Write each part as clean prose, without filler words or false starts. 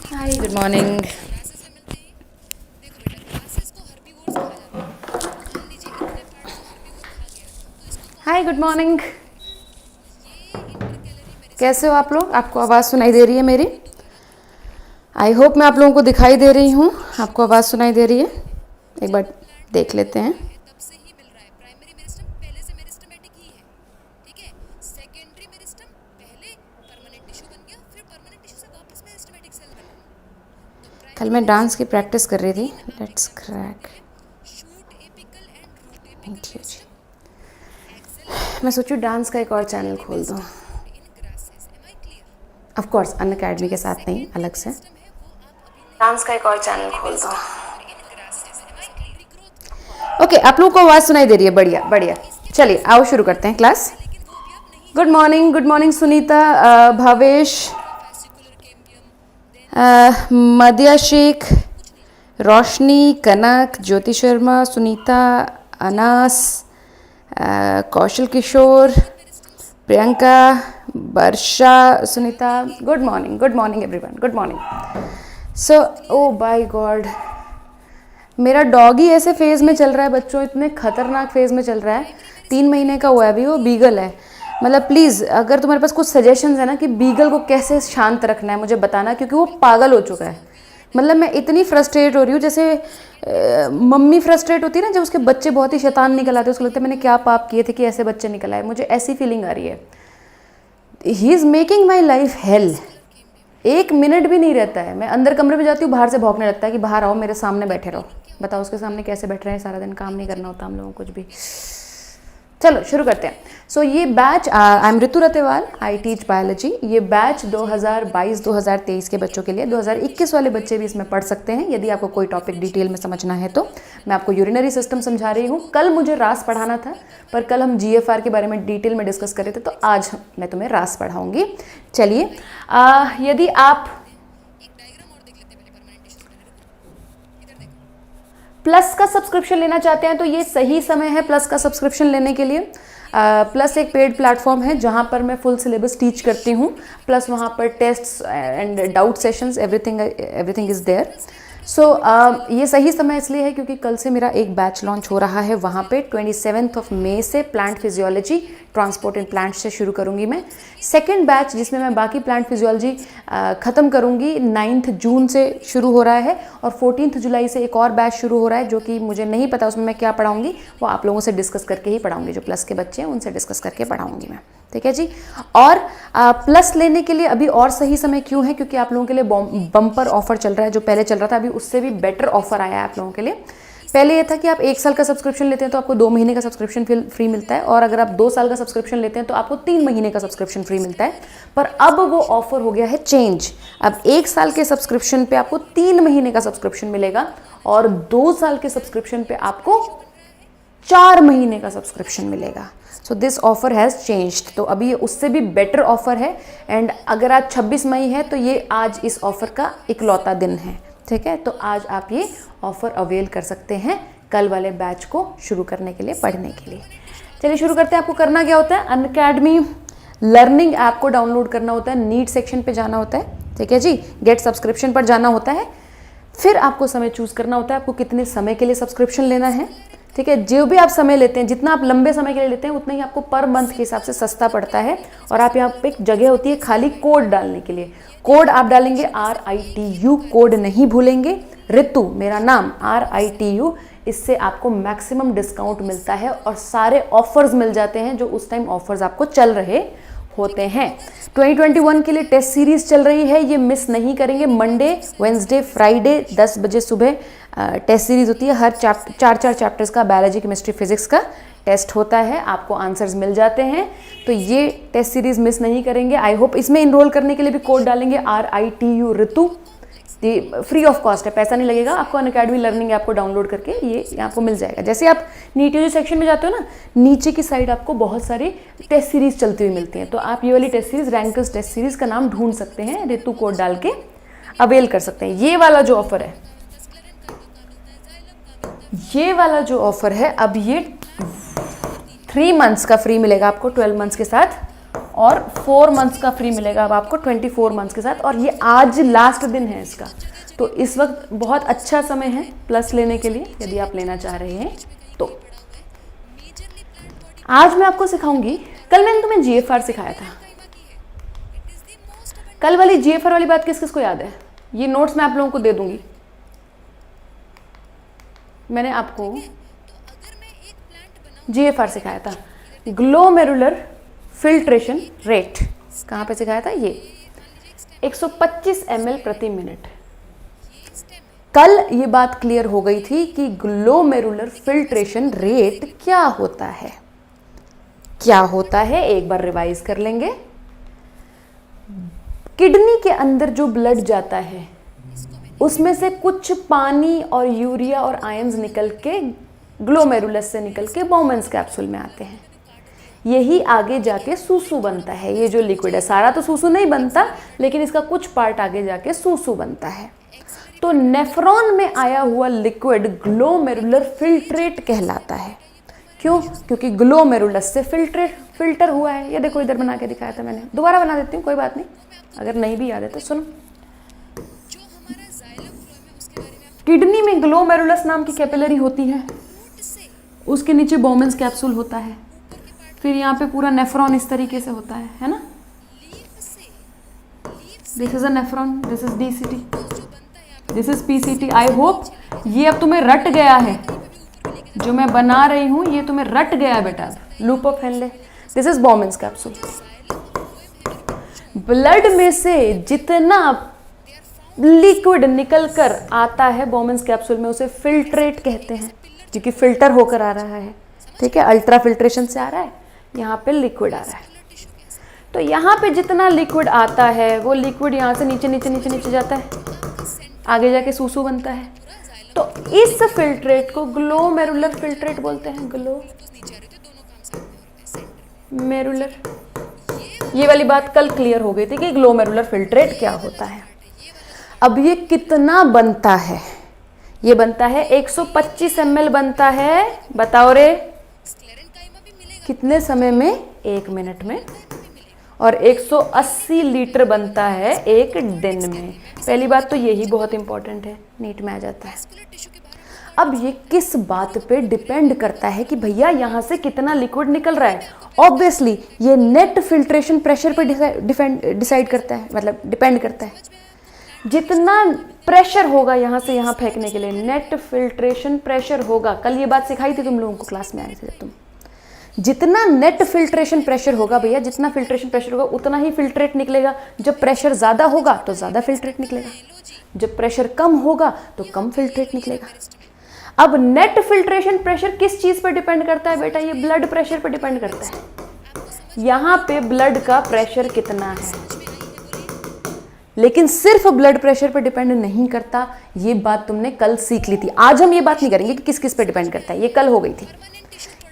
Hi good morning. Hi good morning. कैसे हो आप लोग? आपको आवाज़ सुनाई दे रही है मेरी? आई होप मैं आप लोगों को दिखाई दे रही हूँ। आपको आवाज़ सुनाई दे रही है? एक बार देख लेते हैं। कल मैं डांस की प्रैक्टिस कर रही थी। Let's crack. मैं सोचूं डांस का एक और चैनल खोल दूँ। ऑफ कोर्स अन अकेडमी के साथ नहीं, अलग से डांस का एक और चैनल खोल दो। ओके, आप लोगों को आवाज़ सुनाई दे रही है? बढ़िया बढ़िया। चलिए आओ शुरू करते हैं class. Good morning Sunita, Bhavesh, Madiya Shaikh, Roshni, Kanak, Jyoti Sharma, Sunita, Anas, Kaushal Kishore, Priyanka, Varsha, Sunita. Good morning everyone, good morning. So oh by god, मेरा डॉग ही ऐसे फेज़ में चल रहा है बच्चों, इतने खतरनाक फेज़ में चल रहा है। 3 महीने का हुआ है अभी, वो बीगल है। मतलब प्लीज़ अगर तुम्हारे पास कुछ सजेशंस है ना कि बीगल को कैसे शांत रखना है मुझे बताना, क्योंकि वो पागल हो चुका है। मतलब मैं इतनी फ्रस्ट्रेट हो रही हूँ, जैसे मम्मी फ्रस्ट्रेट होती है ना जब उसके बच्चे बहुत ही शैतान निकल आते हैं, उसको लगता है मैंने क्या पाप किए थे कि ऐसे बच्चे निकल आए। मुझे ऐसी फीलिंग आ रही है। He is making my life hell. 1 minute भी नहीं रहता है। मैं अंदर कमरे में जाती हूँ, बाहर से भौंकने लगता है कि बाहर आओ, मेरे सामने बैठे रहो। बताओ उसके सामने कैसे बैठ रहे हैं? सारा दिन काम नहीं करना होता हम लोगों को कुछ भी। चलो शुरू करते हैं। सो ये batch, I am Ritu Ratewal, I teach biology. ये बैच 2022-2023 के बच्चों के लिए, 2021 वाले बच्चे भी इसमें पढ़ सकते हैं यदि आपको कोई टॉपिक डिटेल में समझना है तो। मैं आपको यूरिनरी सिस्टम समझा रही हूँ। कल मुझे रास पढ़ाना था, पर कल हम GFR के बारे में डिटेल में डिस्कस कर रहे थे, तो आज मैं तुम्हें रास पढ़ाऊँगी। चलिए, यदि आप प्लस का सब्सक्रिप्शन लेना चाहते हैं तो ये सही समय है प्लस का सब्सक्रिप्शन लेने के लिए। प्लस एक पेड प्लेटफॉर्म है जहाँ पर मैं फुल सिलेबस टीच करती हूँ, प्लस वहाँ पर tests and doubt sessions, everything is there. So ये सही समय इसलिए है क्योंकि कल से मेरा एक बैच लॉन्च हो रहा है वहाँ पे। 27 मई से plant physiology, transport in plant से शुरू करूँगी मैं। सेकेंड बैच जिसमें मैं बाकी प्लांट फिजियोलॉजी ख़त्म करूँगी 9 जून से शुरू हो रहा है, और 14 जुलाई से एक और बैच शुरू हो रहा है जो कि मुझे नहीं पता उसमें मैं क्या पढ़ाऊँगी, वो आप लोगों से डिस्कस करके ही पढ़ाऊँगी। जो प्लस के बच्चे हैं उनसे डिस्कस करके पढ़ाऊँगी मैं, ठीक है जी। और प्लस लेने के लिए अभी और सही समय क्यों है? क्योंकि आप लोगों के लिए बम्पर ऑफर चल रहा है। जो पहले चल रहा था अभी उससे भी बेटर ऑफर आया है आप लोगों के लिए। पहले ये था कि आप 1 साल का सब्सक्रिप्शन लेते हैं तो आपको 2 महीने का सब्सक्रिप्शन फ्री मिलता है, और अगर आप 2 साल का सब्सक्रिप्शन लेते हैं तो आपको 3 महीने का सब्सक्रिप्शन फ्री मिलता है। पर अब वो ऑफर हो गया है चेंज। अब 1 साल के सब्सक्रिप्शन पे आपको 3 महीने का सब्सक्रिप्शन मिलेगा, और 2 साल के सब्सक्रिप्शन पे आपको 4 महीने का सब्सक्रिप्शन मिलेगा। So this offer has changed. तो अभी ये उससे भी बेटर ऑफर है। एंड अगर आज 26 मई है तो ये आज इस ऑफर का इकलौता दिन है, ठीक है। तो आज आप ये ऑफर अवेल कर सकते हैं कल वाले बैच को शुरू करने के लिए, पढ़ने के लिए। चलिए शुरू करते हैं। आपको करना क्या होता है? अनअकैडमी लर्निंग ऐप को डाउनलोड करना होता है, नीड सेक्शन पे जाना होता है, ठीक है जी। गेट सब्सक्रिप्शन पर जाना होता है, फिर आपको समय चूज़ करना होता है आपको कितने समय के लिए सब्सक्रिप्शन लेना है, ठीक है। जो भी आप समय लेते हैं, जितना आप लंबे समय के लिए लेते हैं उतना ही आपको पर मंथ के हिसाब से सस्ता पड़ता है। और आप यहाँ पे एक जगह होती है खाली कोड डालने के लिए। कोड आप डालेंगे RITU, कोड नहीं भूलेंगे। ऋतु मेरा नाम, RITU। इससे आपको मैक्सिमम डिस्काउंट मिलता है और सारे ऑफर्स मिल जाते हैं जो उस टाइम ऑफर्स आपको चल रहे होते हैं। 2021 के लिए टेस्ट सीरीज चल रही है, ये मिस नहीं करेंगे। मंडे, वेंसडे, फ्राइडे 10 बजे सुबह टेस्ट सीरीज होती है। हर 4 चैप्टर्स का बायोलॉजी, केमिस्ट्री, फिजिक्स का टेस्ट होता है, आपको आंसर्स मिल जाते हैं। तो ये टेस्ट सीरीज मिस नहीं करेंगे। आई होप इसमें इनरोल करने के लिए भी कोड डालेंगे RITU ऋतु। ये फ्री ऑफ कॉस्ट है, पैसा नहीं लगेगा आपको। अनअकैडमी लर्निंग ऐप को डाउनलोड करके ये आपको मिल जाएगा। जैसे आप नीट यूजी सेक्शन में जाते हो ना, नीचे की साइड आपको बहुत सारी टेस्ट सीरीज चलती हुई मिलती हैं। तो आप ये वाली test series, rankers test series का नाम ढूंढ सकते हैं, ऋतु कोड डाल के अवेल कर सकते हैं। ये वाला जो ऑफर है, अब ये 3 मंथ्स का फ्री मिलेगा आपको 12 मंथ्स के साथ, और 4 मंथ्स का फ्री मिलेगा अब आपको 24 मंथ्स के साथ। और ये आज लास्ट दिन है इसका, तो इस वक्त बहुत अच्छा समय है प्लस लेने के लिए यदि आप लेना चाह रहे हैं तो। आज मैं आपको सिखाऊंगी, कल मैंने तुम्हें GFR सिखाया था। कल वाली GFR वाली बात किस किस को याद है? ये नोट्स मैं आप लोगों को दे दूंगी। मैंने आपको GFR सिखाया था, ग्लोमेरुलर फिल्ट्रेशन रेट। कहाँ पे सिखाया था? ये 125 ml प्रति मिनट। कल ये बात क्लियर हो गई थी कि ग्लोमेरुलर फिल्ट्रेशन रेट क्या होता है। क्या होता है एक बार रिवाइज कर लेंगे। किडनी के अंदर जो ब्लड जाता है उसमें से कुछ पानी और यूरिया और आयंस निकल के ग्लोमेरुलस से निकल के बाउमैन्स कैप्सूल में आते हैं। यही आगे जाके सूसू बनता है। ये जो लिक्विड है, सारा तो सूसू नहीं बनता, लेकिन इसका कुछ पार्ट आगे जाके सूसू बनता है। तो नेफ्रॉन में आया हुआ लिक्विड ग्लोमेरुलर फिल्ट्रेट कहलाता है। क्यों? क्योंकि ग्लोमेरुलस से फिल्टर हुआ है। ये देखो इधर बना के दिखाया था मैंने, दोबारा बना देती हूँ, कोई बात नहीं, अगर नहीं भी याद है तो सुनो। किडनी में ग्लोमेरुलस नाम की कैपिलरी होती है, उसके नीचे बाउमैन्स कैप्सूल होता है, फिर यहाँ पे पूरा नेफ्रॉन इस तरीके से होता है ना। This is a nephron, this is DCT, this is PCT। I hope ये अब तुम्हें रट गया है, जो मैं बना रही हूँ ये तुम्हें रट गया बेटा। Loop of Henle, this is Bowman's capsule. Blood में से जितना लिक्विड निकल कर आता है बाउमैन्स कैप्सूल में उसे फिल्ट्रेट कहते हैं, क्योंकि फिल्टर होकर आ रहा है। ठीक है, अल्ट्रा फिल्ट्रेशन से आ रहा है, यहाँ पे लिक्विड आ रहा है। तो यहाँ पे जितना लिक्विड आता है वो लिक्विड यहाँ से नीचे नीचे नीचे नीचे जाता है, आगे जाके सूसू बनता है। तो इस फिल्ट्रेट को ग्लोमेरुलर फिल्ट्रेट बोलते हैं। ग्लोमेरुलर, ये वाली बात कल क्लियर हो गई थी कि ग्लोमेरुलर फिल्ट्रेट क्या होता है। अब ये कितना बनता है? ये बनता है 125 ml बनता है। बताओ रे, कितने समय में? 1 मिनट में। और 180 लीटर बनता है 1 दिन में। पहली बात तो यही बहुत इंपॉर्टेंट है, नीट में आ जाता है। अब ये किस बात पे डिपेंड करता है कि भैया यहाँ से कितना लिक्विड निकल रहा है? ऑब्वियसली ये नेट फिल्ट्रेशन प्रेशर पे डिसाइड करता है, मतलब डिपेंड करता है। जितना प्रेशर होगा यहाँ से यहाँ फेंकने के लिए, नेट फिल्ट्रेशन प्रेशर होगा। कल ये बात सिखाई थी तुम लोगों को, क्लास में आए थे जब तुम। जितना नेट फिल्ट्रेशन प्रेशर होगा भैया, जितना फिल्ट्रेशन प्रेशर होगा उतना ही फिल्ट्रेट निकलेगा। जब प्रेशर ज़्यादा होगा तो ज़्यादा फिल्ट्रेट निकलेगा, जब प्रेशर कम होगा तो कम फिल्ट्रेट निकलेगा। अब नेट फिल्ट्रेशन प्रेशर किस चीज़ पर डिपेंड करता है बेटा? ये ब्लड प्रेशर पर डिपेंड करता है। यहाँ पे ब्लड का प्रेशर कितना है, लेकिन सिर्फ ब्लड प्रेशर पर डिपेंड नहीं करता। ये बात तुमने कल सीख ली थी। आज हम ये बात नहीं करेंगे कि किस किस पे डिपेंड करता है, ये कल हो गई थी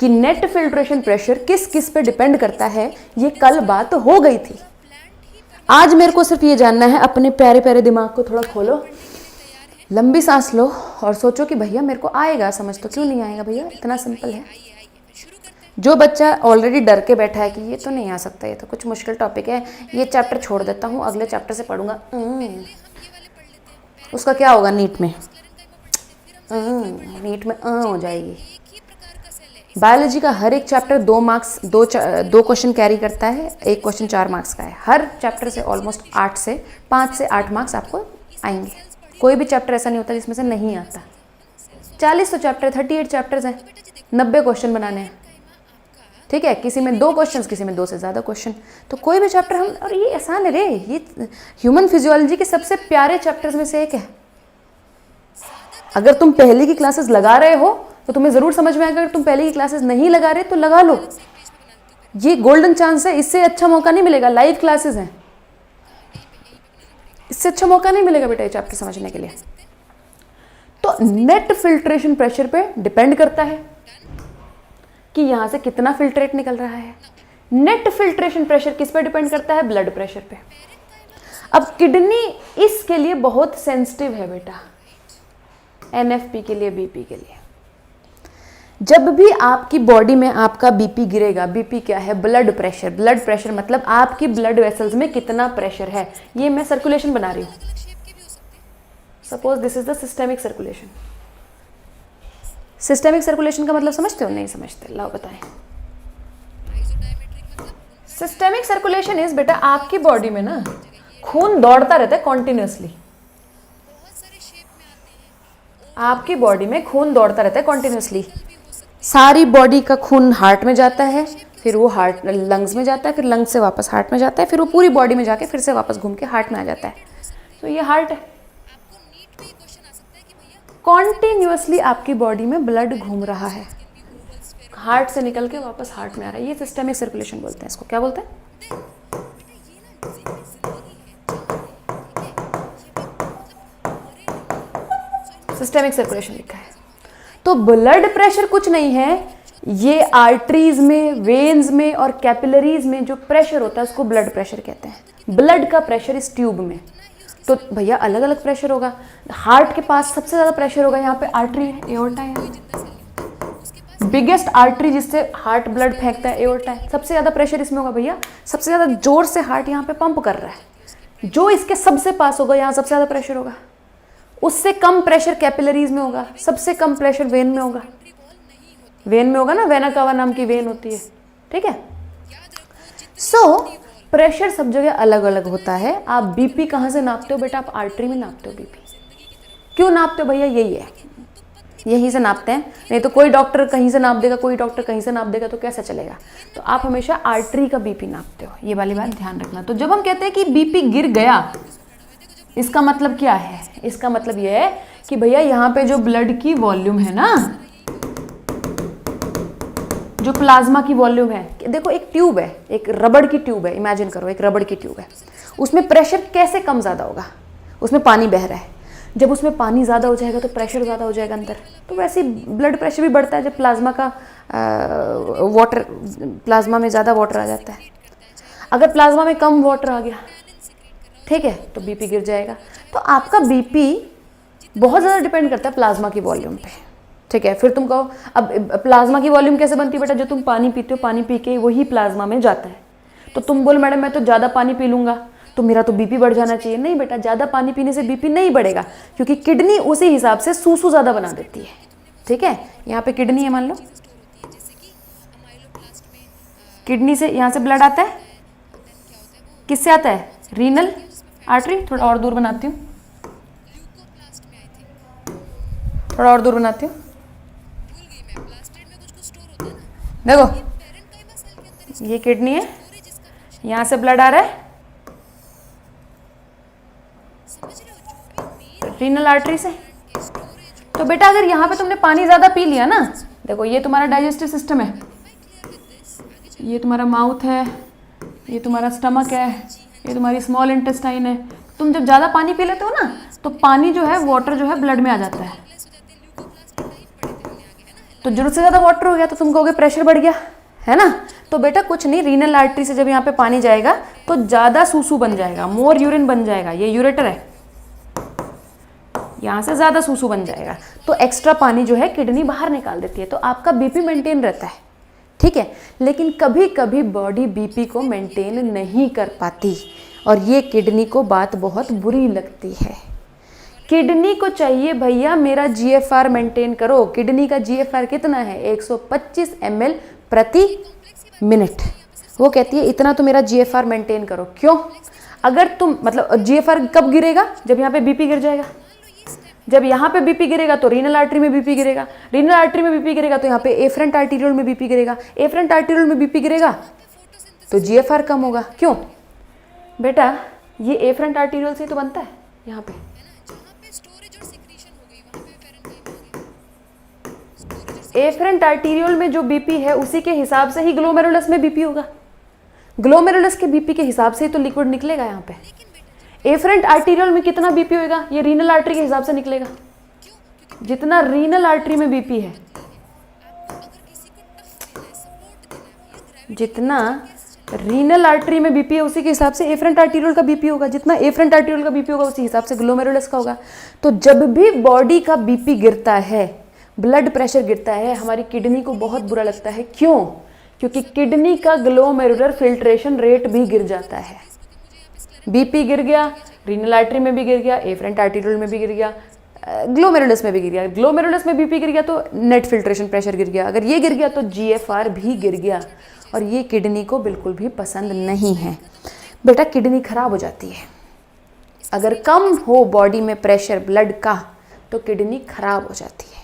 कि नेट फिल्ट्रेशन प्रेशर किस किस पे डिपेंड करता है, ये कल बात हो गई थी। आज मेरे को सिर्फ ये जानना है, अपने प्यारे प्यारे दिमाग को थोड़ा खोलो, लंबी सांस लो और सोचो कि भैया मेरे को आएगा समझ, तो क्यों नहीं आएगा भैया, इतना सिंपल है। जो बच्चा ऑलरेडी डर के बैठा है कि ये तो नहीं आ सकता, ये तो कुछ मुश्किल टॉपिक है, ये चैप्टर छोड़ देता हूँ, अगले चैप्टर से पढ़ूंगा, उसका क्या होगा नीट में? नीट में हो जाएगी। बायोलॉजी का हर एक चैप्टर 2 मार्क्स, 2 क्वेश्चन कैरी करता है, एक क्वेश्चन 4 मार्क्स का है। हर चैप्टर से ऑलमोस्ट 5 से 8 मार्क्स आपको आएंगे। कोई भी चैप्टर ऐसा नहीं होता जिसमें से नहीं आता। 40 तो चैप्टर, 38 चैप्टर्स हैं, 90 क्वेश्चन बनाने हैं। ठीक है, किसी में 2 क्वेश्चन, किसी में 2 से ज़्यादा क्वेश्चन। तो कोई भी चैप्टर हम, और ये आसान है रे, ये ह्यूमन फिजियोलॉजी के सबसे प्यारे चैप्टर्स में से एक है। अगर तुम पहले की क्लासेस लगा रहे हो तो तुम्हें ज़रूर समझ में आएगा। अगर तुम पहले की क्लासेस नहीं लगा रहे तो लगा लो, ये गोल्डन चांस है। इससे अच्छा मौका नहीं मिलेगा, लाइव क्लासेस हैं, इससे अच्छा मौका नहीं मिलेगा बेटा ये चैप्टर समझने के लिए। तो नेट फिल्ट्रेशन प्रेशर पे डिपेंड करता है कि यहां से कितना फिल्ट्रेट निकल रहा है। नेट फिल्ट्रेशन प्रेशर किस पे डिपेंड करता है? ब्लड प्रेशर पे। अब किडनी इसके लिए बहुत सेंसिटिव है बेटा, NFP के लिए, BP के लिए। जब भी आपकी बॉडी में आपका बीपी गिरेगा, बीपी क्या है? Blood pressure. ब्लड प्रेशर मतलब आपकी ब्लड वेसल्स में कितना प्रेशर है। ये मैं सर्कुलेशन बना रही हूँ। Suppose this is the systemic circulation. Systemic circulation का मतलब समझते हो? नहीं समझते? लाओ बताएं। सिस्टेमिक सर्कुलेशन इज बेटा आपकी बॉडी में ना खून दौड़ता रहता है कॉन्टिन्यूसली। आपकी बॉडी में खून दौड़ता रहता है कॉन्टिन्यूसली। सारी बॉडी का खून हार्ट में जाता है, फिर वो हार्ट लंग्स में जाता है, फिर लंग्स से वापस हार्ट में जाता है, फिर वो पूरी बॉडी में जाके फिर से वापस घूम के हार्ट में आ जाता है। तो ये हार्ट है। कॉन्टिन्यूसली आपकी बॉडी में ब्लड घूम रहा है, हार्ट से निकल के वापस हार्ट में आ रहा है। ये सिस्टेमिक सर्कुलेशन बोलते हैं। इसको क्या बोलते हैं? सिस्टेमिक सर्कुलेशन लिखा है। तो ब्लड प्रेशर कुछ नहीं है, ये आर्टरीज में, वेन्स में और कैपिलरीज में जो प्रेशर होता है उसको ब्लड प्रेशर कहते हैं। ब्लड का प्रेशर इस ट्यूब में। तो भैया अलग अलग प्रेशर होगा। हार्ट के पास सबसे ज्यादा प्रेशर होगा, यहाँ पे आर्टरी है, एओर्टा है। बिगेस्ट आर्टरी जिससे हार्ट ब्लड फेंकता है एओर्टा है। सबसे ज्यादा प्रेशर इसमें होगा भैया। सबसे ज्यादा जोर से हार्ट यहाँ पे पंप कर रहा है। जो इसके सबसे पास होगा यहाँ सबसे ज्यादा प्रेशर होगा। उससे कम प्रेशर कैपिलरीज में होगा, सबसे कम प्रेशर वेन में होगा। वेन में होगा ना, वेना कावा नाम की वेन होती है, ठीक है। सो प्रेशर सब जगह अलग अलग होता है। आप बीपी कहाँ से नापते हो बेटा? आप आर्टरी में नापते हो बीपी। क्यों नापते हो भैया? यही है, यहीं से नापते हैं। नहीं तो कोई डॉक्टर कहीं से नाप देगा, कोई डॉक्टर कहीं से नाप देगा, तो कैसे चलेगा? तो आप हमेशा आर्टरी का बीपी नापते हो। ये वाली बात ध्यान रखना। तो जब हम कहते हैं कि बीपी गिर गया, इसका मतलब क्या है? इसका मतलब यह है कि भैया यहाँ पे जो ब्लड की वॉल्यूम है ना, जो प्लाज्मा की वॉल्यूम है, देखो एक ट्यूब है, एक रबड़ की ट्यूब है, इमेजिन करो एक रबड़ की ट्यूब है। उसमें प्रेशर कैसे कम ज़्यादा होगा? उसमें पानी बह रहा है। जब उसमें पानी ज़्यादा हो जाएगा तो प्रेशर ज़्यादा हो जाएगा अंदर। तो वैसे ही ब्लड प्रेशर भी बढ़ता है जब प्लाज्मा का वाटर, प्लाज्मा में ज़्यादा वाटर आ जाता है। अगर प्लाज्मा में कम वाटर आ गया, ठीक है, तो बीपी गिर जाएगा। तो आपका बीपी बहुत ज़्यादा डिपेंड करता है प्लाज्मा की वॉल्यूम पे, ठीक है। फिर तुम कहो अब प्लाज्मा की वॉल्यूम कैसे बनती है बेटा? जो तुम पानी पीते हो, पानी पी के वही प्लाज्मा में जाता है। तो तुम बोल मैडम मैं तो ज़्यादा पानी पी लूँगा तो मेरा तो बीपी बढ़ जाना चाहिए। नहीं बेटा, ज़्यादा पानी पीने से बीपी नहीं बढ़ेगा, क्योंकि किडनी उसी हिसाब से सूसू ज़्यादा बना देती है, ठीक है। यहाँ पे किडनी है मान लो, किडनी से यहाँ से ब्लड आता है, किससे आता है? Renal artery. थोड़ा और दूर बनाती हूँ, थोड़ा और दूर बनाती हूँ। देखो ये किडनी है, यहाँ से ब्लड आ रहा है रीनल आर्टरी से। तो बेटा अगर यहाँ पे तुमने पानी ज़्यादा पी लिया ना, देखो ये तुम्हारा डाइजेस्टिव सिस्टम है, ये तुम्हारा माउथ है, ये तुम्हारा स्टमक है, ये तुम्हारी स्मॉल इंटेस्टाइन है। तुम जब ज़्यादा पानी पी लेते हो ना, तो पानी जो है, वाटर जो है ब्लड में आ जाता है। तो जरूरत से ज़्यादा वाटर हो गया तो तुम कहोगे प्रेशर बढ़ गया, है ना। तो बेटा कुछ नहीं, रीनल आर्टरी से जब यहाँ पे पानी जाएगा तो ज़्यादा सूसू बन जाएगा, मोर यूरिन बन जाएगा। ये यूरेटर है, यहाँ से ज़्यादा सूसू बन जाएगा, तो एक्स्ट्रा पानी जो है किडनी बाहर निकाल देती है। तो आपका बीपी मेंटेन रहता है, ठीक है। लेकिन कभी कभी बॉडी बीपी को मेंटेन नहीं कर पाती, और ये किडनी को बात बहुत बुरी लगती है। किडनी को चाहिए भैया मेरा जीएफआर मेंटेन करो। किडनी का जीएफआर कितना है? 125 ml प्रति मिनट। वो कहती है इतना तो मेरा जीएफआर मेंटेन करो। क्यों? अगर तुम मतलब जीएफआर कब गिरेगा? जब यहाँ पे बीपी गिर जाएगा। जब यहाँ पे बीपी गिरेगा तो रीनल आर्टरी में बीपी गिरेगा, रीनल आर्टरी में बीपी गिरेगा तो यहाँ पे एफरेंट आर्टीरियल में बीपी गिरेगा, एफरेंट आर्टीरियल में बीपी गिरेगा तो जीएफआर कम होगा। क्यों बेटा? ये एफरेंट आर्टीरियल से तो बनता है। यहाँ पे एफरेंट आर्टीरियल में जो बीपी है उसी के हिसाब से ही ग्लोमेरुलस में बीपी होगा। ग्लोमेरुलस के बीपी के हिसाब से ही तो लिक्विड निकलेगा। यहाँ पे एफरेंट आर्टीरियल में कितना बीपी होगा? ये रीनल आर्टरी के हिसाब से निकलेगा। जितना रीनल आर्टरी में बीपी है, जितना रीनल आर्टरी में बीपी है उसी के हिसाब से एफरेंट आर्टीरियल का बीपी होगा। जितना एफरेंट आर्टीरियल का बीपी होगा उसी हिसाब से ग्लोमेरुलस का होगा। तो जब भी बॉडी का बीपी गिरता है ब्लड प्रेशर गिरता है, हमारी किडनी को बहुत बुरा लगता है। क्यों? क्योंकि किडनी का ग्लोमेरुलर फिल्ट्रेशन रेट भी गिर जाता है। बीपी गिर गया, रीनल आर्टरी में भी गिर गया, एफरेंट आर्टेरियल में भी गिर गया, ग्लोमेरुलस में भी गिर गया। ग्लोमेरुलस में बीपी गिर गया तो नेट फिल्ट्रेशन प्रेशर गिर गया, अगर ये गिर गया तो जीएफआर भी गिर गया, और ये किडनी को बिल्कुल भी पसंद नहीं है। बेटा किडनी खराब हो जाती है, अगर कम हो बॉडी में प्रेशर ब्लड का तो किडनी खराब हो जाती है।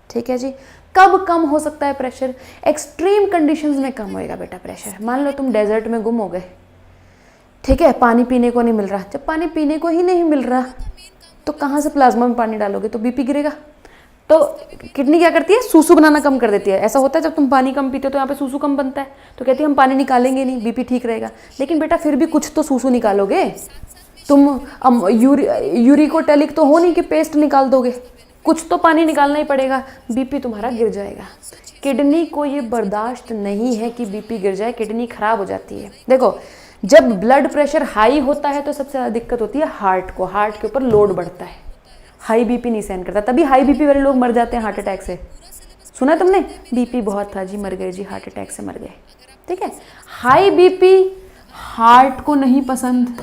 ठीक है जी। कब कम हो सकता है प्रेशर? एक्सट्रीम कंडीशंस में कम होएगा बेटा प्रेशर। मान लो तुम डेजर्ट में गुम हो गए, ठीक है, पानी पीने को नहीं मिल रहा। जब पानी पीने को ही नहीं मिल रहा तो कहाँ से प्लाज्मा में पानी डालोगे? तो बीपी गिरेगा। तो किडनी क्या करती है? सूसू बनाना कम कर देती है। ऐसा होता है जब तुम पानी कम पीते हो तो यहाँ पे सूसू कम बनता है, तो कहती है हम पानी निकालेंगे नहीं, बीपी ठीक रहेगा। लेकिन बेटा फिर भी कुछ तो सूसू निकालोगे तुम। यूरिकोटेलिक तो हो नहीं कि पेस्ट निकाल दोगे, कुछ तो पानी निकालना ही पड़ेगा, बीपी तुम्हारा गिर जाएगा। किडनी को ये बर्दाश्त नहीं है कि बीपी गिर जाए, किडनी खराब हो जाती है। देखो जब ब्लड प्रेशर हाई होता है तो सबसे ज़्यादा दिक्कत होती है हार्ट को, हार्ट के ऊपर लोड बढ़ता है, हाई बीपी नहीं सहन करता, तभी हाई बीपी वाले लोग मर जाते हैं हार्ट अटैक से। सुना है तुमने? बीपी बहुत था जी, मर गए जी, हार्ट अटैक से मर गए। ठीक है, हाई बीपी हार्ट को नहीं पसंद,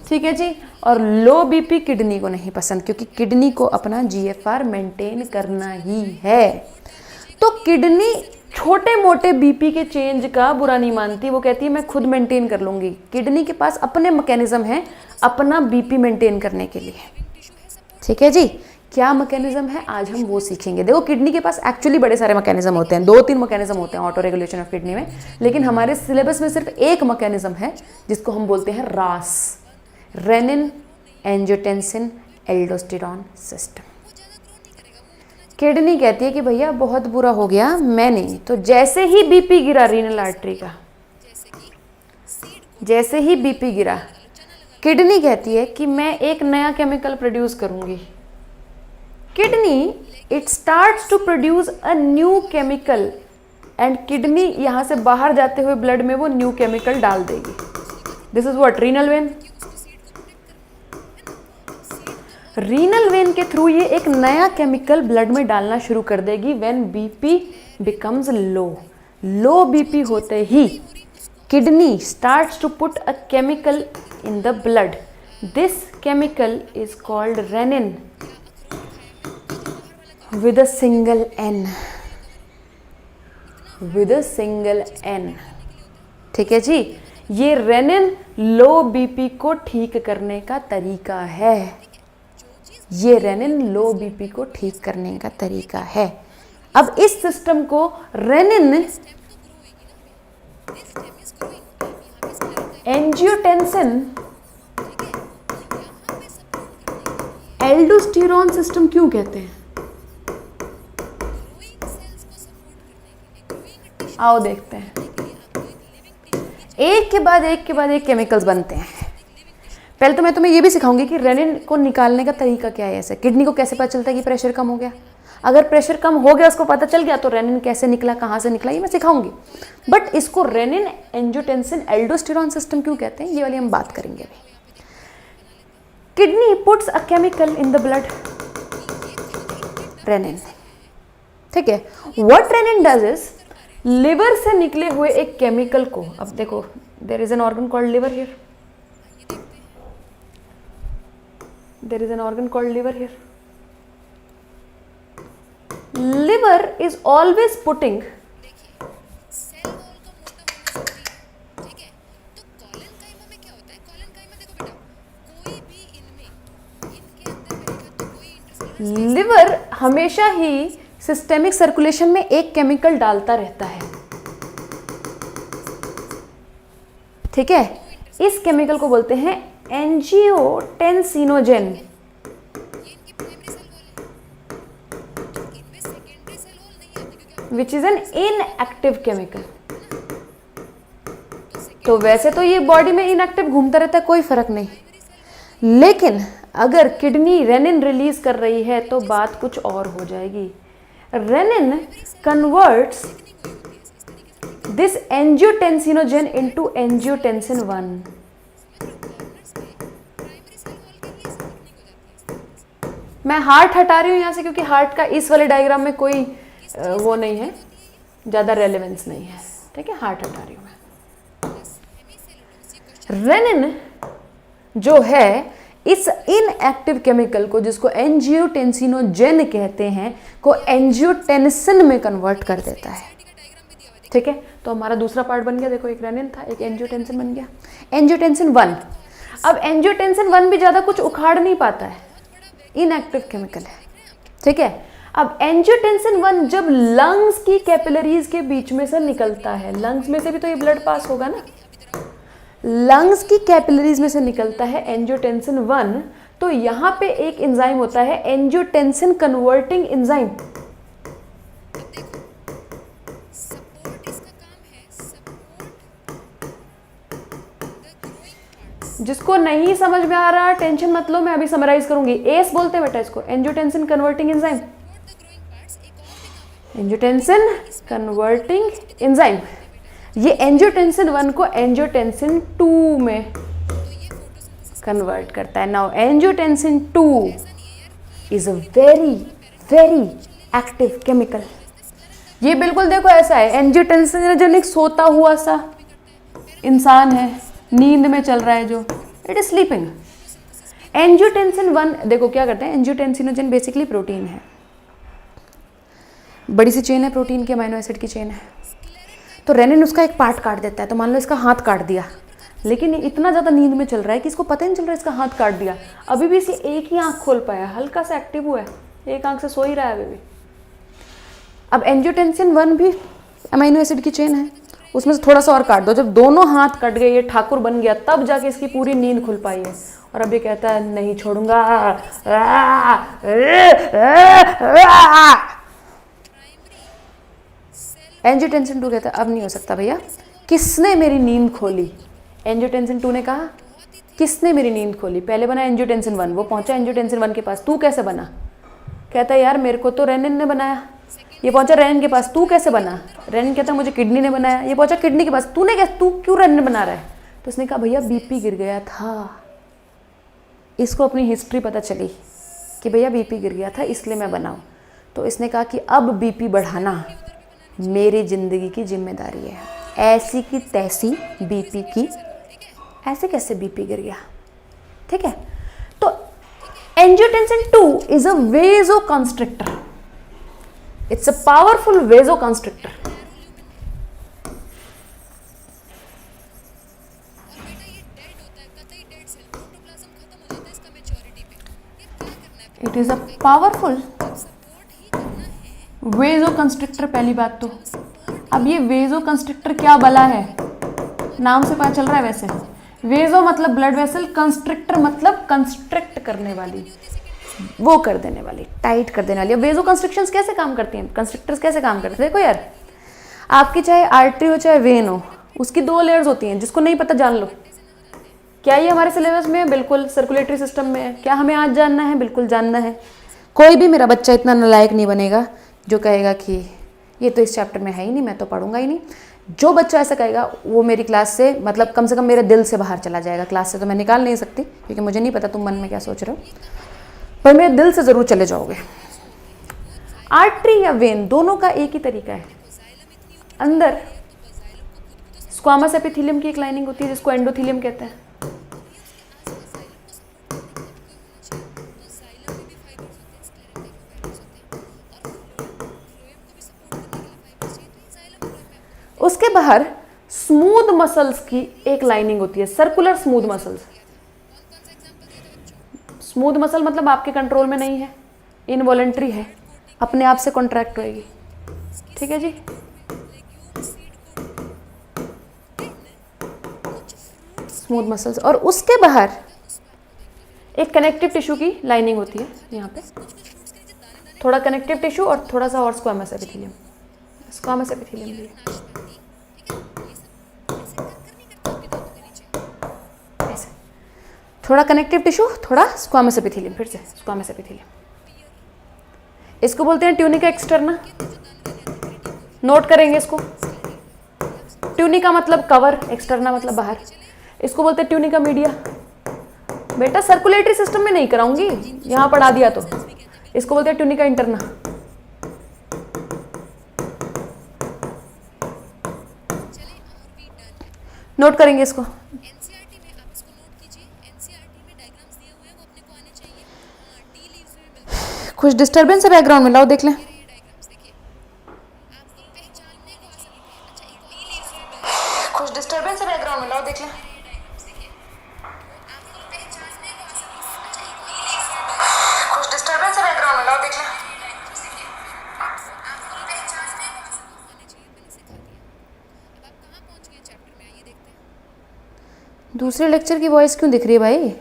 ठीक है जी, और लो बीपी किडनी को नहीं पसंद, क्योंकि किडनी को अपना जीएफआर मेंटेन करना ही है। तो किडनी छोटे मोटे बीपी के चेंज का बुरा नहीं मानती, वो कहती है मैं खुद मेंटेन कर लूंगी। किडनी के पास अपने मैकेनिज्म है अपना बीपी मेंटेन करने के लिए। ठीक है जी, क्या मैकेनिज्म है आज हम वो सीखेंगे। देखो किडनी के पास एक्चुअली बड़े सारे मैकेनिज्म होते हैं, 2-3 मैकेनिज्म होते हैं ऑटो रेगुलेशन ऑफ किडनी में, लेकिन हमारे सिलेबस में सिर्फ एक मैकेनिज्म है जिसको हम बोलते हैं रास, rennin angiotensin aldosterone system. Kidney कहती है कि भैया बहुत बुरा हो गया, मैं नहीं। तो जैसे ही बीपी गिरा रीनल आर्टरी का, जैसे ही बीपी गिरा, किडनी कहती है कि मैं एक नया केमिकल प्रोड्यूस करूंगी। Kidney it starts to produce a new chemical, and kidney यहां से बाहर जाते हुए ब्लड में वो न्यू केमिकल डाल देगी। This is what renal vein. Renal vein के थ्रू ये एक नया केमिकल ब्लड में डालना शुरू कर देगी when BP becomes low. Low BP होते ही kidney starts to put a chemical in the blood. This chemical is called renin with a single N, with a single N। ठीक है जी, ये रेनिन लो बीपी को ठीक करने का तरीका है। ये रेनिन लो बीपी को ठीक करने का तरीका है। अब इस सिस्टम को रेनिन एंजियोटेंसिन एल्डोस्टेरॉन सिस्टम क्यों कहते हैं? आओ देखते हैं। एक के बाद एक केमिकल्स बनते हैं। पहले तो मैं तुम्हें ये भी सिखाऊंगी कि रेनिन को निकालने का तरीका क्या है। ऐसे किडनी को कैसे पता चलता है कि प्रेशर कम हो गया, अगर प्रेशर कम हो गया उसको पता चल गया तो रेनिन कैसे निकला, कहाँ से निकला, ये मैं सिखाऊंगी। बट इसको रेनिन एंजियोटेंसिन एल्डोस्टेरॉन सिस्टम क्यों कहते हैं ये वाली हम बात करेंगे अभी। Kidney puts a chemical in the blood, renin. ठीक है, what renin does is liver से निकले हुए एक केमिकल को, अब देखो there is an organ called liver here, there is an organ called liver here. Liver is always putting, liver हमेशा ही सिस्टेमिक सर्कुलेशन में एक केमिकल डालता रहता है। ठीक है, इस केमिकल को बोलते हैं angiotensinogen. Which is an inactive chemical. तो वैसे तो ये बॉडी में इनएक्टिव घूमता रहता है, कोई फर्क नहीं, लेकिन अगर किडनी रेनिन रिलीज कर रही है तो बात कुछ और हो जाएगी। Renin converts this angiotensinogen into angiotensin 1। मैं हार्ट हटा रही हूँ यहाँ से क्योंकि हार्ट का इस वाले डायग्राम में कोई वो नहीं है, ज़्यादा रेलेवेंस नहीं है, ठीक है, हार्ट हटा रही हूँ मैं। रेनिन जो है इस इनएक्टिव केमिकल को, जिसको एंजियोटेंसिनोजेन कहते हैं, को एंजियोटेंसिन में कन्वर्ट कर देता है, ठीक है। तो हमारा दूसरा पार्ट बन गया, देखो एक रेनिन था, एक एंजियोटेंसिन बन गया, एंजियोटेंसिन 1। अब एंजियोटेंसिन 1 भी ज़्यादा कुछ उखाड़ नहीं पाता है, इनएक्टिव केमिकल है, ठीक है। अब एंजियोटेंसिन 1 जब लंग्स की कैपिलरीज के बीच में से निकलता है, लंग्स में से भी तो ये ब्लड पास होगा ना, लंग्स की कैपिलरीज में से निकलता है एंजियोटेंसिन 1, तो यहाँ पे एक एंजाइम होता है एंजियोटेंसिन कन्वर्टिंग एंजाइम, जिसको नहीं समझ में आ रहा टेंशन मत लो, मैं अभी समराइज करूंगी। एस बोलते हैं बेटा इसको, angiotensin converting enzyme, angiotensin converting enzyme. ये एंजियोटेंसिन 1 को एंजियोटेंसिन 2 में कन्वर्ट करता है। Now angiotensin 2 is a very very active chemical. ये बिल्कुल देखो ऐसा है, एंजियोटेंसिन एक सोता हुआ सा इंसान है, नींद में चल रहा है जो, इट इज स्लीपिंग। एंजियोटेंसिन 1 देखो क्या करते हैं, एंजियोटेंसिनोजेन बेसिकली प्रोटीन है, बड़ी सी चेन है प्रोटीन की, अमीनो एसिड की चेन है। तो रेनिन उसका एक पार्ट काट देता है, तो मान लो इसका हाथ काट दिया, लेकिन ये इतना ज़्यादा नींद में चल रहा है कि इसको पता ही नहीं चल रहा है इसका हाथ काट दिया, अभी भी इसे एक ही आँख खोल पाया, हल्का सा एक्टिव हुआ है, एक आँख से सो ही रहा है अभी भी। अब एंजियोटेंसिन 1 भी अमीनो एसिड की चेन है, उसमें से थोड़ा सा और काट दो, जब दोनों हाथ कट गए, ये ठाकुर बन गया, तब जाके इसकी पूरी नींद खुल पाई है। और अब ये कहता है नहीं छोड़ूंगा, एंजियोटेंसिन 2 कहता है अब नहीं हो सकता भैया, किसने मेरी नींद खोली। एंजियोटेंसिन 2 ने कहा किसने मेरी नींद खोली, पहले बना एंजियोटेंसिन 1, वो पहुंचा एंजियोटेंसिन 1 के पास, तू कैसे बना, कहता है यार मेरे को तो रेनिन ने बनाया। ये पहुंचा रेनिन के पास, तू कैसे बना, रेनिन कहता है मुझे किडनी ने बनाया। ये पहुंचा किडनी के पास, तूने क्या, तू क्यों रेनिन बना रहा है। तो उसने कहा भैया बीपी गिर गया था, इसको अपनी हिस्ट्री पता चली कि भैया बीपी गिर गया था इसलिए मैं बनाऊं। तो इसने कहा कि अब बीपी बढ़ाना मेरी जिंदगी की जिम्मेदारी है, ऐसी की तैसी बीपी की, ऐसे कैसे बीपी गिर गया, ठीक है। तो angiotensin 2 is a vasoconstrictor, it's a powerful vasoconstrictor. It is a powerful vasoconstrictor, पहली बात तो। अब ये वेसोकंस्ट्रिक्टर क्या बला है, नाम से पता चल रहा है। वैसे वेसो मतलब ब्लड वेसल, कंस्ट्रिक्टर मतलब कंस्ट्रिक्ट करने वाली, वो कर देने वाली, टाइट कर देने वाली। अब वेसो कंस्ट्रिक्शंस कैसे काम करती हैं, कंस्ट्रिक्टर्स कैसे काम करते हैं, देखो यार, आपकी चाहे आर्टरी हो चाहे वेन हो, उसकी 2 लेयर्स होती हैं, जिसको नहीं पता जान लो। क्या ये हमारे सिलेबस में है, बिल्कुल सर्कुलेटरी सिस्टम में है। क्या हमें आज जानना है, बिल्कुल जानना है। कोई भी मेरा बच्चा इतना नालायक नहीं बनेगा जो कहेगा कि ये तो इस चैप्टर में है ही नहीं, मैं तो पढ़ूंगा ही नहीं। जो बच्चा ऐसा कहेगा वो मेरी क्लास से, मतलब कम से कम मेरे दिल से बाहर चला जाएगा। क्लास से तो मैं निकाल नहीं सकती क्योंकि मुझे नहीं पता तुम मन में क्या सोच रहे हो, पर मेरे दिल से ज़रूर चले जाओगे। आर्टरी या वेन दोनों का एक ही तरीका है। अंदर स्क्वामस एपिथेलियम की एक लाइनिंग होती है जिसको एंडोथेलियम कहते हैं। उसके बाहर स्मूथ मसल्स की एक लाइनिंग होती है, circular smooth muscles. Smooth muscle मतलब आपके कंट्रोल में नहीं है, इनवॉलेंट्री है, अपने आप से कॉन्ट्रैक्ट होएगी, ठीक है जी। स्मूथ मसल्स, और उसके बाहर एक कनेक्टिव टिश्यू की लाइनिंग होती है, यहाँ पे थोड़ा कनेक्टिव टिश्यू और थोड़ा सा और स्क्वामस एपिथेलियम। स्क्वामस एपिथेलियम भी ऐसे, थोड़ा कनेक्टिव टिश्यू, थोड़ा स्क्वामस एपिथेलियम, फिर से स्क्वामस एपिथेलियम। इसको बोलते हैं ट्यूनिका एक्सटर्ना। नोट करेंगे इसको। ट्यूनिका मतलब कवर, एक्सटर्ना मतलब बाहर। इसको बोलते हैं ट्यूनिका मीडिया। बेटा सर्कुलेटरी सिस्टम में नहीं कराऊंगी, यहाँ पढ़ा दिया तो। इसको बोलते हैं ट्यूनिका इंटरना। नोट करेंगे इसको। एनसीईआरटी में आप इसको नोट कीजिए, एनसीईआरटी में डायग्राम्स दिए हुए हैं वो अपने को आने चाहिए। टी लीव्स में मिलता है। कुछ डिस्टर्बेंस है बैकग्राउंड में, लाओ देख लें। ये डायग्राम्स देखिए, आपको पहचानने को आसानी है। अच्छा एक टी लीव्स में मिलता है। कुछ डिस्टर्बेंस है बैकग्राउंड में, लाओ देख लें। ये डायग्राम्स देखिए, आपको पहचानने को आसानी है। अच्छा एक टी लीव्स में मिलता है। कुछ डिस्टर्बेंस है बैकग्राउंड में, लाओ देख लें। डायग्राम्स देखिए, आपको पहचानने को आसानी आने चाहिए, मैंने सिखा दिया। अब आप कहाँ पहुँच गए चैप्टर में, आइए देखते हैं। दूसरे लेक्चर की वॉइस क्यों दिख रही है भाई?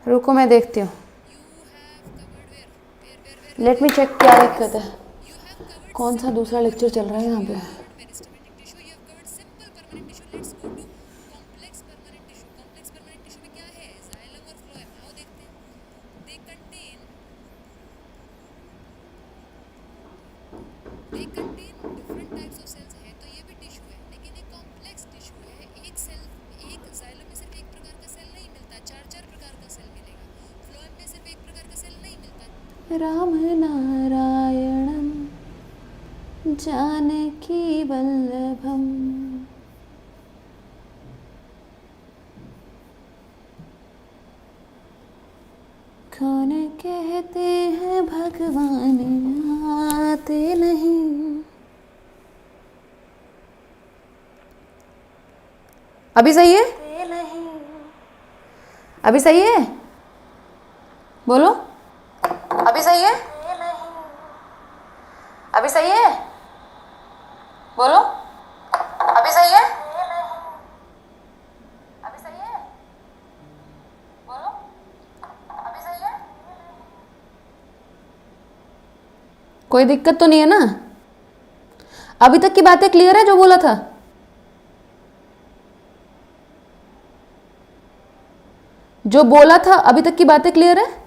रुको मैं देखती हूँ। You have covered where let me check क्या दिक्कत है, you have covered कौन सा दूसरा लेक्चर चल रहा है यहाँ पे। meristematic tissue, you have covered simple permanent tissue. Let's go to complex permanent tissue. Complex permanent tissue में क्या है? Xylem और phloem. आओ देखते हैं। They contain different types of cells है, तो ये भी टिश्यू है, लेकिन ये कॉम्प्लेक्स टिश्यू है। एक सेल, एक जाइलम में सिर्फ एक प्रकार का सेल नहीं मिलता, चार प्रकार का सेल मिलेगा। फ्लोएम में सिर्फ एक प्रकार का सेल नहीं मिलता। राम नारायणम जानकी वल्लभम। कौन कहते हैं भगवान आते नहीं। अभी सही है? अभी सही है? बोलो। अभी सही है? अभी सही है? बोलो। अभी सही है? अभी सही है? बोलो। अभी सही है? कोई दिक्कत तो नहीं है ना? अभी तक की बातें क्लियर है जो बोला था? जो बोला था अभी तक की बातें क्लियर है?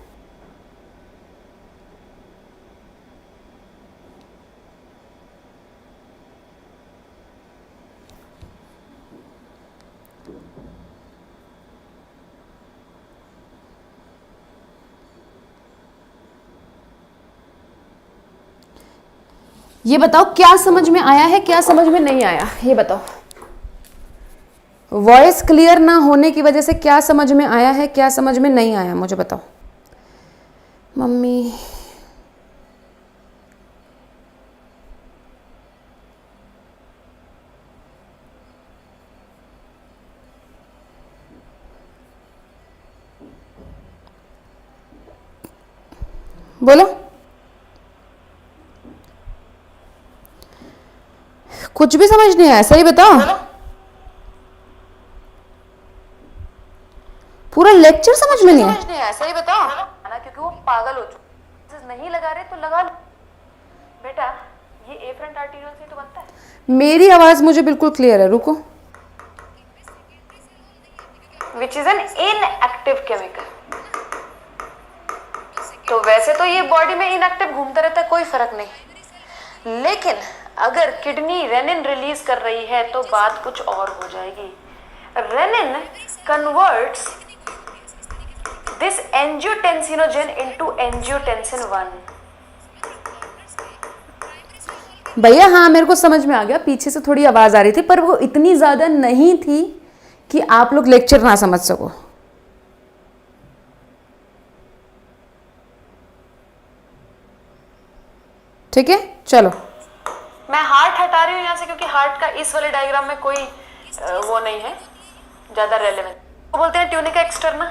ये बताओ क्या समझ में आया है, क्या समझ में नहीं आया, ये बताओ। वॉइस क्लियर ना होने की वजह से क्या समझ में आया है, क्या समझ में नहीं आया, मुझे बताओ। मम्मी बोलो। कुछ भी समझ नहीं आया, सही बताओ। पूरा लेक्चर समझ में नहीं आया, सही बताओ ना, क्योंकि वो पागल हो चुके। नहीं लगा रहे तो लगा लो बेटा, ये एफरेंट आर्टीरियल से तो बनता है। मेरी आवाज मुझे बिल्कुल क्लियर है, रुको। Which is an inactive chemical. तो वैसे तो ये बॉडी में इनएक्टिव घूमता रहता है, कोई फर्क नहीं, लेकिन अगर किडनी रेनिन रिलीज कर रही है तो बात कुछ और हो जाएगी। Renin converts this angiotensinogen into angiotensin 1। भैया हाँ, मेरे को समझ में आ गया, पीछे से थोड़ी आवाज आ रही थी, पर वो इतनी ज्यादा नहीं थी कि आप लोग लेक्चर ना समझ सको। ठीक है, चलो। मैं हार्ट हटा रही हूँ यहाँ से, क्योंकि हार्ट का इस वाले डायग्राम में कोई वो नहीं है ज्यादा रेलेवेंट। तो बोलते हैं ट्यूनिका एक्सटर्ना।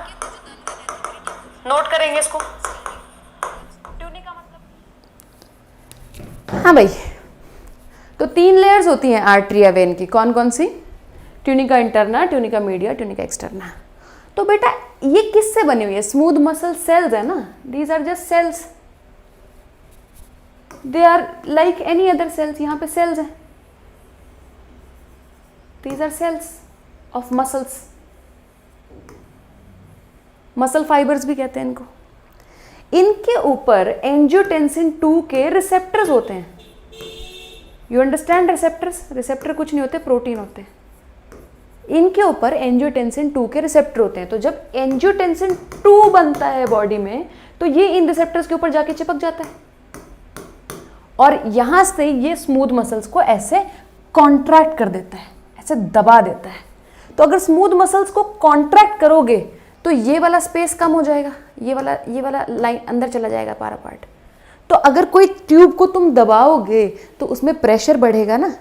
नोट करेंगे इसको। ट्यूनिका मतलब, हाँ भाई, तो 3 लेयर्स होती हैं आर्टरी वेन की। कौन कौन सी? Tunica interna, tunica media, tunica externa. तो बेटा ये किससे बनी हुई है? स्मूथ मसल सेल्स है ना, these are just cells, they are like any other cells. यहाँ पे सेल्स हैं, these are cells of muscles. Muscle fibres भी कहते हैं इनको। इनके ऊपर एंजियोटेंसिन 2 के रिसेप्टर्स होते हैं। You understand receptors? रिसेप्टर कुछ नहीं होते, प्रोटीन होते हैं। इनके ऊपर एंजियोटेंसिन 2 के रिसेप्टर होते हैं। तो जब एंजियोटेंसिन 2 बनता है बॉडी में तो ये इन रिसेप्टर्स के ऊपर जाके चिपक जाता है और यहां से ये स्मूथ मसल्स को ऐसे कॉन्ट्रैक्ट कर देता है, ऐसे दबा देता है। तो अगर स्मूथ मसल्स को कॉन्ट्रैक्ट करोगे तो ये वाला स्पेस कम हो जाएगा, ये वाला लाइन अंदर चला जाएगा पारा पार्ट। तो अगर कोई ट्यूब को तुम दबाओगे तो उसमें प्रेशर बढ़ेगा ना,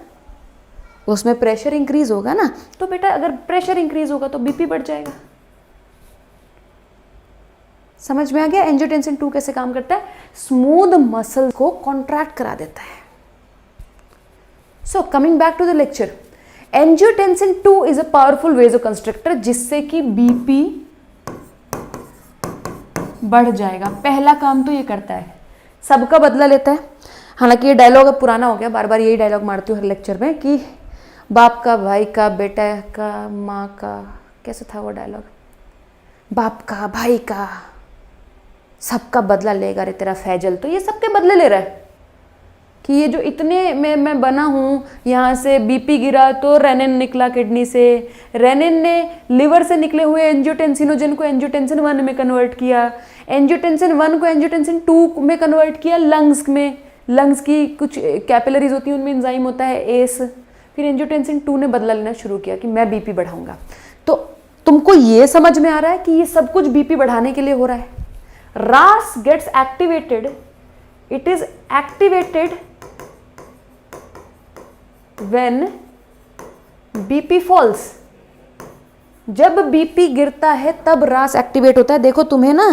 उसमें प्रेशर इंक्रीज होगा ना। तो बेटा अगर प्रेशर इंक्रीज होगा तो बीपी बढ़ जाएगा। समझ में आ गया एंजियोटेंसिन 2 कैसे काम करता है? स्मूथ मसल को कॉन्ट्रैक्ट करा देता है। So coming back to the lecture, angiotensin 2 is a powerful vasoconstrictor जिससे कि बीपी बढ़ जाएगा। पहला काम तो ये करता है, सबका बदला लेता है। हालांकि ये डायलॉग अब पुराना हो गया, बार बार यही डायलॉग मारती हूँ हर लेक्चर में कि बाप का, भाई का, बेटा का, माँ का, कैसे था वो डायलॉग, बाप का, भाई का, सबका बदला लेगा रे तेरा फैजल। तो ये सबके बदले ले रहा है कि ये जो इतने में मैं बना हूँ, यहाँ से बीपी गिरा तो रेनिन निकला किडनी से, रेनिन ने लिवर से निकले हुए एंजियोटेंसिनोजन को एंजियोटेंसिन 1 में कन्वर्ट किया, एंजियोटेंसिन 1 को एंजियोटेंसिन 2 में कन्वर्ट किया लंग्स में, लंग्स की कुछ कैपिलरीज होती हैं उनमें एंजाइम होता है एस, फिर एंजियोटेंसिन 2 ने बदला लेना शुरू किया कि मैं बीपी बढ़ाऊंगा। तो तुमको ये समझ में आ रहा है कि ये सब कुछ बीपी बढ़ाने के लिए हो रहा है। RAS gets activated, it is activated when BP falls। जब बीपी गिरता है तब RAS एक्टिवेट होता है। देखो तुम्हें ना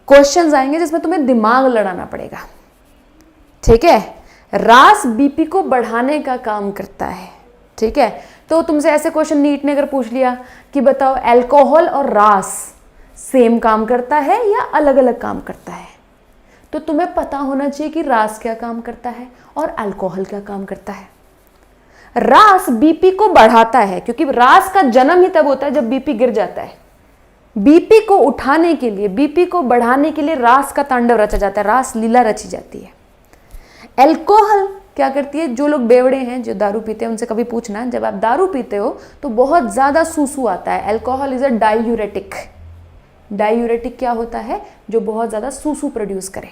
क्वेश्चंस आएंगे जिसमें तुम्हें दिमाग लड़ाना पड़ेगा, ठीक है। RAS बीपी को बढ़ाने का काम करता है, ठीक है। तो तुमसे ऐसे क्वेश्चन नीट ने अगर पूछ लिया कि बताओ अल्कोहल और RAS सेम काम करता है या अलग अलग काम करता है, तो तुम्हें पता होना चाहिए कि RAS क्या काम करता है और अल्कोहल क्या काम करता है। RAS बीपी को बढ़ाता है क्योंकि RAS का जन्म ही तब होता है जब बीपी गिर जाता है। बीपी को उठाने के लिए, बीपी को बढ़ाने के लिए RAS का तांडव रचा जाता है, RAS लीला रची जाती है। अल्कोहल क्या करती है? जो लोग बेवड़े हैं, जो दारू पीते हैं, उनसे कभी पूछना, जब आप दारू पीते हो तो बहुत ज्यादा सूसू आता है। Alcohol is a diuretic. Diuretic क्या होता है? जो बहुत ज्यादा सूसू प्रोड्यूस करे।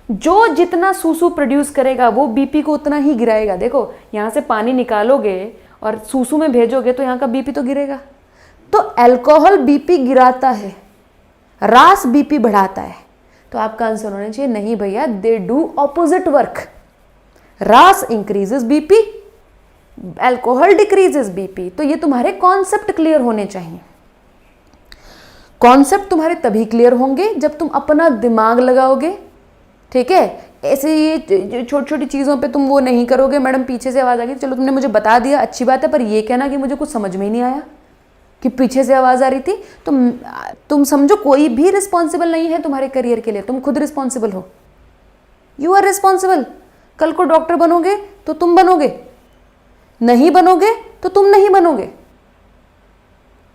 जो जितना सूसू प्रोड्यूस करेगा वो बीपी को उतना ही गिराएगा। देखो यहाँ से पानी निकालोगे और सूसू में भेजोगे तो यहाँ का बीपी तो गिरेगा। तो अल्कोहल बीपी गिराता है, RAS बीपी बढ़ाता है। तो आपका आंसर होना चाहिए नहीं भैया, they do opposite work. RAS increases BP, alcohol decreases BP. तो ये तुम्हारे कॉन्सेप्ट क्लियर होने चाहिए। कॉन्सेप्ट तुम्हारे तभी क्लियर होंगे जब तुम अपना दिमाग लगाओगे, ठीक है। ऐसे ये छोटी छोटी चीज़ों पे तुम वो नहीं करोगे, मैडम पीछे से आवाज़ आ गई, चलो तुमने मुझे बता दिया अच्छी बात है, पर ये कहना कि मुझे कुछ समझ में ही नहीं आया कि पीछे से आवाज़ आ रही थी। तुम समझो कोई भी रिस्पॉन्सिबल नहीं है तुम्हारे करियर के लिए, तुम खुद रिस्पॉन्सिबल हो। You are responsible. कल को डॉक्टर बनोगे तो तुम बनोगे, नहीं बनोगे तो तुम नहीं बनोगे।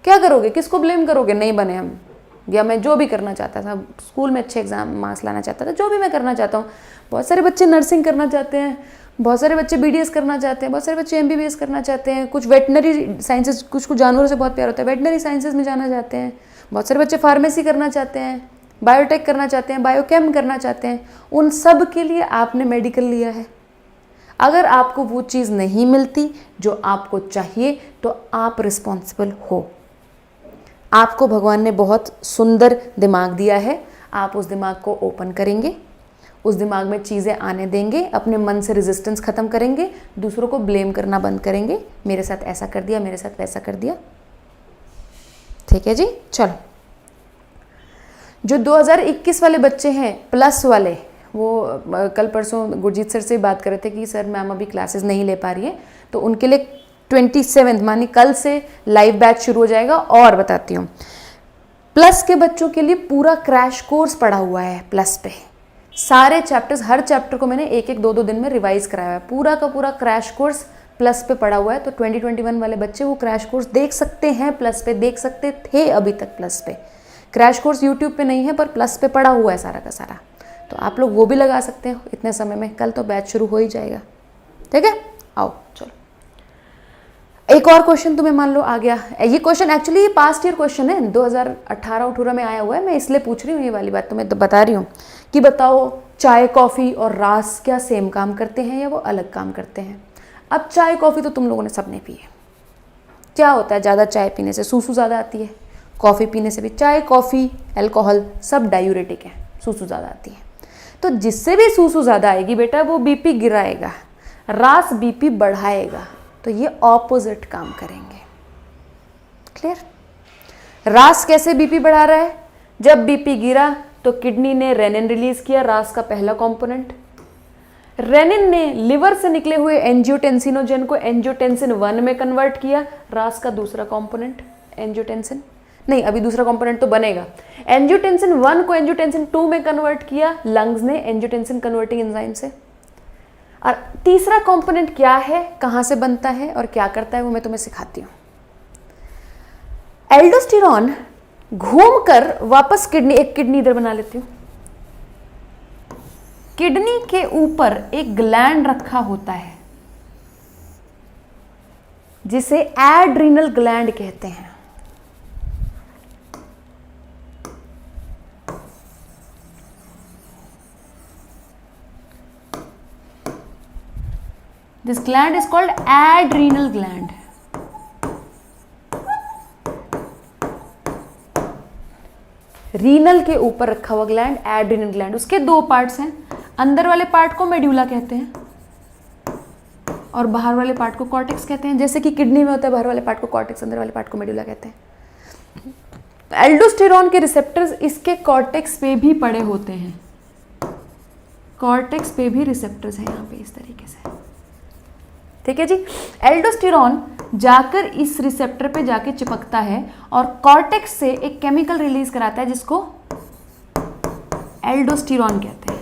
क्या करोगे? किसको ब्लेम करोगे? नहीं बने हम, या मैं जो भी करना चाहता था, स्कूल में अच्छे एग्जाम मार्क्स लाना चाहता था, जो भी मैं करना चाहता हूँ। बहुत सारे बच्चे नर्सिंग करना चाहते हैं, बहुत सारे बच्चे BDS करना चाहते हैं, बहुत सारे बच्चे MBBS करना चाहते हैं, कुछ वेटनरी साइंसेज, कुछ जानवरों से बहुत प्यार होता है, वेटनरी साइंसेज में जाना चाहते हैं, बहुत सारे बच्चे फार्मेसी करना चाहते हैं, बायोटेक करना चाहते हैं, बायोकेम करना चाहते हैं। उन सब के लिए आपने मेडिकल लिया है। अगर आपको वो चीज़ नहीं मिलती जो आपको चाहिए तो आप रिस्पॉन्सिबल हो। आपको भगवान ने बहुत सुंदर दिमाग दिया है, आप उस दिमाग को ओपन करेंगे, उस दिमाग में चीज़ें आने देंगे, अपने मन से रेजिस्टेंस ख़त्म करेंगे, दूसरों को ब्लेम करना बंद करेंगे, मेरे साथ ऐसा कर दिया, मेरे साथ वैसा कर दिया। ठीक है जी, चलो। जो 2021 वाले बच्चे हैं प्लस वाले, वो कल परसों गुरजीत सर से बात कर रहे थे कि सर मैम अभी क्लासेस नहीं ले पा रही है, तो उनके लिए 27 मानी कल से लाइव बैच शुरू हो जाएगा। और बताती हूँ, प्लस के बच्चों के लिए पूरा क्रैश कोर्स पड़ा हुआ है प्लस पे, सारे चैप्टर्स, हर चैप्टर को मैंने 1-2 दिन में रिवाइज कराया है। पूरा का पूरा क्रैश कोर्स प्लस पे पड़ा हुआ है। तो 2021 वाले बच्चे वो क्रैश कोर्स देख सकते हैं, प्लस पे देख सकते थे अभी तक। प्लस पे क्रैश कोर्स यूट्यूब पे नहीं है, पर प्लस पे पड़ा हुआ है सारा का सारा, तो आप लोग वो भी लगा सकते हो इतने समय में। कल तो बैच शुरू हो ही जाएगा, ठीक है। आओ चलो, एक और क्वेश्चन तुम्हें मान लो आ गया, ये क्वेश्चन एक्चुअली ये पास्ट ईयर क्वेश्चन है, 2018-18 में आया हुआ है, मैं इसलिए पूछ रही हूँ ये वाली बात, तुम्हें तो बता रही हूँ कि बताओ चाय कॉफ़ी और रास क्या सेम काम करते हैं या वो अलग काम करते हैं। अब चाय कॉफ़ी तो तुम लोगों ने सबने पी है, क्या होता है ज़्यादा चाय पीने से सूसू ज़्यादा आती है, कॉफ़ी पीने से भी, चाय कॉफ़ी अल्कोहल सब डायूरेटिक है, सूसू ज़्यादा आती है। तो जिससे भी सूसू ज़्यादा आएगी बेटा वो बीपी गिराएगा, रास बीपी बढ़ाएगा, तो ये ऑपोजिट काम करेंगे। क्लियर? रास कैसे बीपी बढ़ा रहा है, जब बीपी गिरा तो किडनी ने रेनिन रिलीज किया, रास का पहला कंपोनेंट। रेनिन ने लिवर से निकले हुए एंजियोटेंसिनोजन को एंजियोटेंसिन 1 में कन्वर्ट किया, रास का दूसरा कंपोनेंट एंजियोटेंसिन, नहीं अभी दूसरा कंपोनेंट तो बनेगा, एंजियोटेंसिन 1 को एंजियोटेंसिन 2 में कन्वर्ट किया लंग्स ने एंजियोटेंसिन कन्वर्टिंग एंजाइम से। और तीसरा कंपोनेंट क्या है, कहां से बनता है और क्या करता है वो मैं तुम्हें सिखाती हूं। एल्डोस्टेरॉन घूमकर वापस किडनी, एक किडनी इधर बना लेती हूं, किडनी के ऊपर एक ग्लैंड रखा होता है जिसे एड्रीनल ग्लैंड कहते हैं। This gland is called adrenal gland. Renal के ऊपर रखा हुआ ग्लैंड एड्रीनल ग्लैंड, उसके दो पार्ट्स हैं, अंदर वाले पार्ट को मेड्यूला कहते हैं और बाहर वाले पार्ट को कॉर्टेक्स कहते हैं। जैसे कि किडनी में होता है बाहर वाले पार्ट को कॉर्टेक्स, अंदर वाले पार्ट को मेड्यूला कहते हैं। एल्डोस्टेरॉन के रिसेप्टर्स इसके कॉर्टेक्स पे भी पड़े होते हैं, कॉर्टेक्स पे भी रिसेप्टर्स हैं यहाँ पे इस तरीके से, ठीक है जी। एल्डोस्टेरॉन जाकर इस रिसेप्टर पे जाके चिपकता है और कॉर्टेक्स से एक केमिकल रिलीज कराता है जिसको एल्डोस्टेरॉन कहते हैं।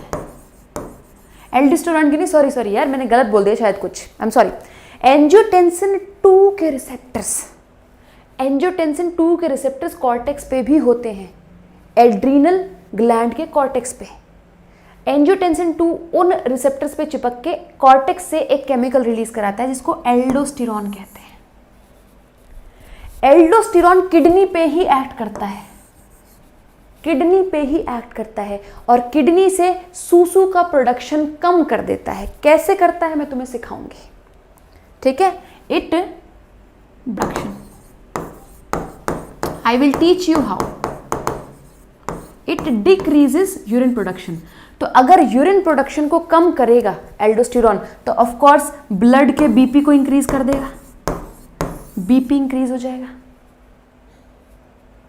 एल्डोस्टेरॉन की नहीं, सॉरी यार मैंने गलत बोल दिया शायद कुछ, आई एम सॉरी। एंजियोटेंसिन 2 के रिसेप्टर्स, एंजियोटेंसिन 2 के रिसेप्टर्स कॉर्टेक्स पे भी होते हैं, एड्रीनल ग्लैंड के कॉर्टेक्स पे। एंजियोटेंसिन 2 उन रिसेप्टर्स पे चिपक के कॉर्टेक्स से एक केमिकल रिलीज कराता है जिसको एल्डोस्टेरॉन कहते हैं। एल्डोस्टेरॉन किडनी पे ही एक्ट करता है, किडनी पे ही एक्ट करता है और किडनी से सूसू का प्रोडक्शन कम कर देता है। कैसे करता है मैं तुम्हें सिखाऊंगी, ठीक है। It production, I will teach you how. It decreases urine production, तो अगर यूरिन प्रोडक्शन को कम करेगा एल्डोस्टेरॉन तो ऑफ कोर्स ब्लड के बीपी को इंक्रीज कर देगा, बीपी इंक्रीज हो जाएगा,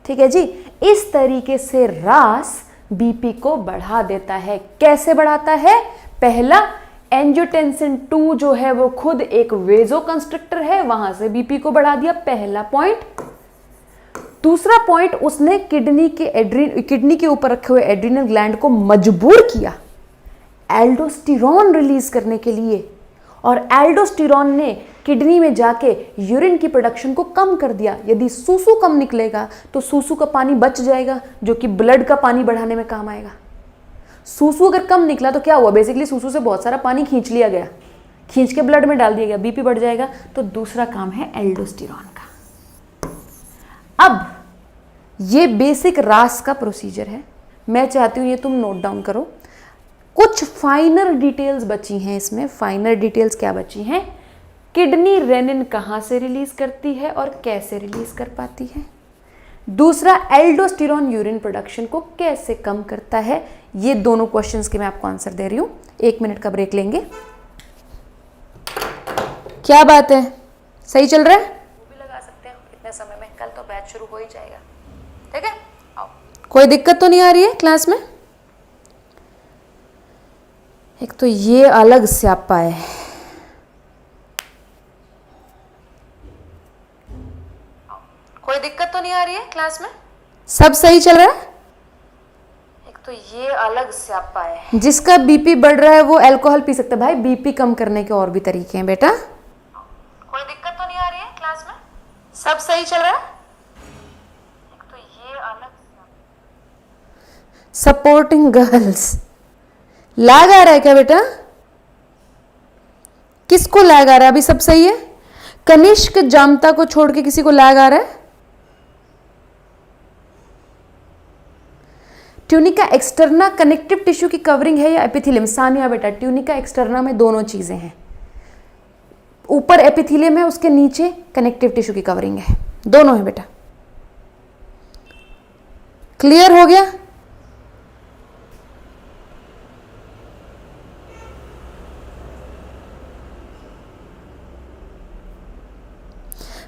ठीक है जी। इस तरीके से रास बीपी को बढ़ा देता है। कैसे बढ़ाता है? पहला, एंजियोटेंसिन 2 जो है वो खुद एक वेजोकंस्ट्रिक्टर है, वहां से बीपी को बढ़ा दिया, पहला पॉइंट। दूसरा पॉइंट, उसने किडनी के ऊपर रखे हुए एड्रीनल ग्लैंड को मजबूर किया एल्डोस्टेरॉन रिलीज करने के लिए, और एल्डोस्टेरॉन ने किडनी में जाके यूरिन की प्रोडक्शन को कम कर दिया। यदि सूसू कम निकलेगा तो सूसू का पानी बच जाएगा जो कि ब्लड का पानी बढ़ाने में काम आएगा। सूसू अगर कम निकला तो क्या हुआ, बेसिकली सूसू से बहुत सारा पानी खींच लिया गया, खींच के ब्लड में डाल दिया गया, बीपी बढ़ जाएगा। तो दूसरा काम है एल्डोस्टेरॉन का। अब ये बेसिक रास का प्रोसीजर है, मैं चाहती हूं ये तुम नोट डाउन करो। कुछ फाइनर डिटेल्स बची हैं इसमें। फाइनर डिटेल्स क्या बची हैं? किडनी रेनिन कहां से रिलीज करती है और कैसे रिलीज कर पाती है। दूसरा, एल्डोस्टेरॉन यूरिन प्रोडक्शन को कैसे कम करता है। ये दोनों क्वेश्चंस के मैं आपको आंसर दे रही हूं। 1 मिनट का ब्रेक लेंगे। क्या बात है, सही चल रहा है? वो भी लगा सकते हैं इतने समय में, कल तो बैच शुरू हो ही जाएगा, ठीक है। आओ, कोई दिक्कत तो नहीं आ रही है क्लास में? एक तो ये अलग स्यापा है, कोई दिक्कत तो नहीं आ रही है क्लास में? सब सही चल रहा है? एक तो ये अलग स्यापा है। जिसका बीपी बढ़ रहा है वो अल्कोहल पी सकता है। भाई बीपी कम करने के और भी तरीके हैं बेटा। कोई दिक्कत तो नहीं आ रही है क्लास में? सब सही चल रहा है? एक तो ये अलग सपोर्टिंग गर्ल्स। लैग आ रहा है क्या बेटा? किसको लैग आ रहा है? अभी सब सही है? कनिष्क जामता को छोड़ के किसी को लैग आ रहा है? ट्यूनिका एक्सटर्ना कनेक्टिव टिश्यू की कवरिंग है या एपिथेलियम? सानिया बेटा, ट्यूनिका एक्सटर्ना में दोनों चीजें हैं, ऊपर एपिथेलियम है, उसके नीचे कनेक्टिव टिश्यू की कवरिंग है, दोनों है बेटा। क्लियर हो गया?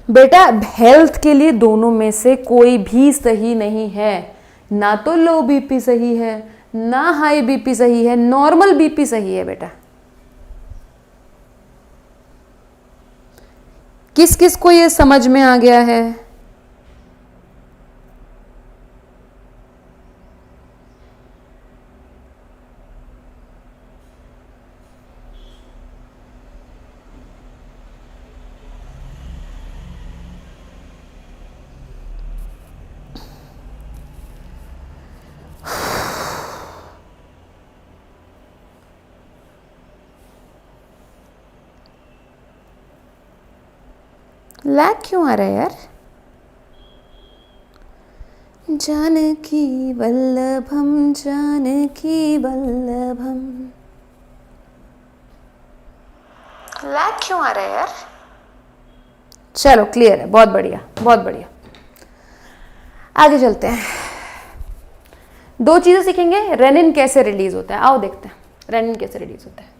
बेटा हेल्थ के लिए दोनों में से कोई भी सही नहीं है, ना तो लो बीपी सही है ना हाई बीपी सही है, नॉर्मल बीपी सही है बेटा। किस किस को ये समझ में आ गया है? लैग क्यों आ रहा है यार? जानकी वल्लभम जानकी वल्लभम, लैग क्यों आ रहा है यार? चलो क्लियर है, बहुत बढ़िया बहुत बढ़िया। आगे चलते हैं, दो चीजें सीखेंगे। रेनिन कैसे रिलीज होता है, आओ देखते हैं रेनिन कैसे रिलीज होता है।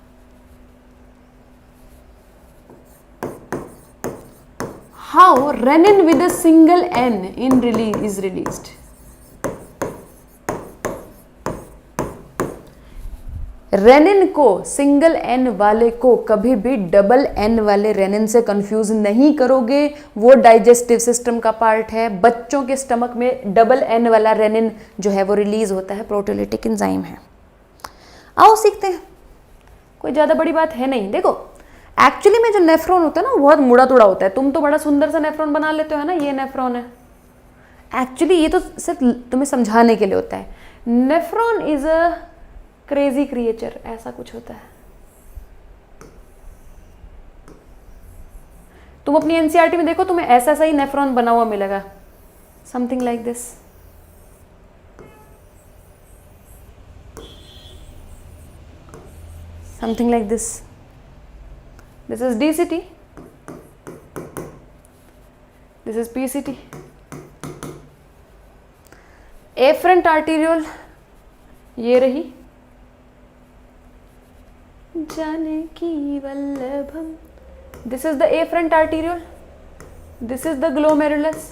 How renin with a single N in release is released? Renin को, सिंगल एन वाले को कभी भी डबल एन वाले रेनिन से कंफ्यूज नहीं करोगे, वो डाइजेस्टिव सिस्टम का पार्ट है। बच्चों के स्टमक में डबल एन वाला रेनिन जो है वो रिलीज होता है, प्रोटियोलिटिक एंजाइम है। आओ सीखते हैं, कोई ज़्यादा बड़ी बात है नहीं। देखो एक्चुअली में जो नेफ्रॉन होता है ना बहुत मुड़ा तुड़ा होता है। तुम तो बड़ा सुंदर सा नेफ्रॉन बना लेते हो, है ना, ये नेफ्रॉन है। एक्चुअली ये तो सिर्फ तुम्हें समझाने के लिए होता है। Nephron is a crazy creature, ऐसा कुछ होता है। तुम अपनी एनसीईआरटी में देखो, तुम्हें ऐसा सा ही नेफ्रॉन बना हुआ मिलेगा, something like this. Something like this. This is DCT, this is PCT. Afferent arteriole ये रही, Janaki Vallabham. This is the afferent arteriole, this is the glomerulus,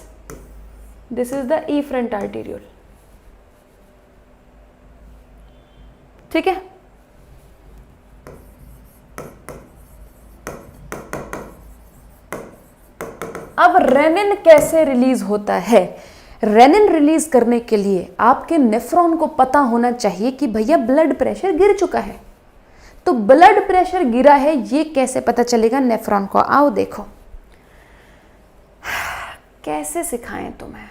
this is the efferent arteriole। ठीक है, अब रेनिन कैसे रिलीज होता है? रेनिन रिलीज करने के लिए आपके नेफ्रॉन को पता होना चाहिए कि भैया ब्लड प्रेशर गिर चुका है। तो ब्लड प्रेशर गिरा है ये कैसे पता चलेगा नेफ्रॉन को? आओ देखो कैसे सिखाएं तुम्हें।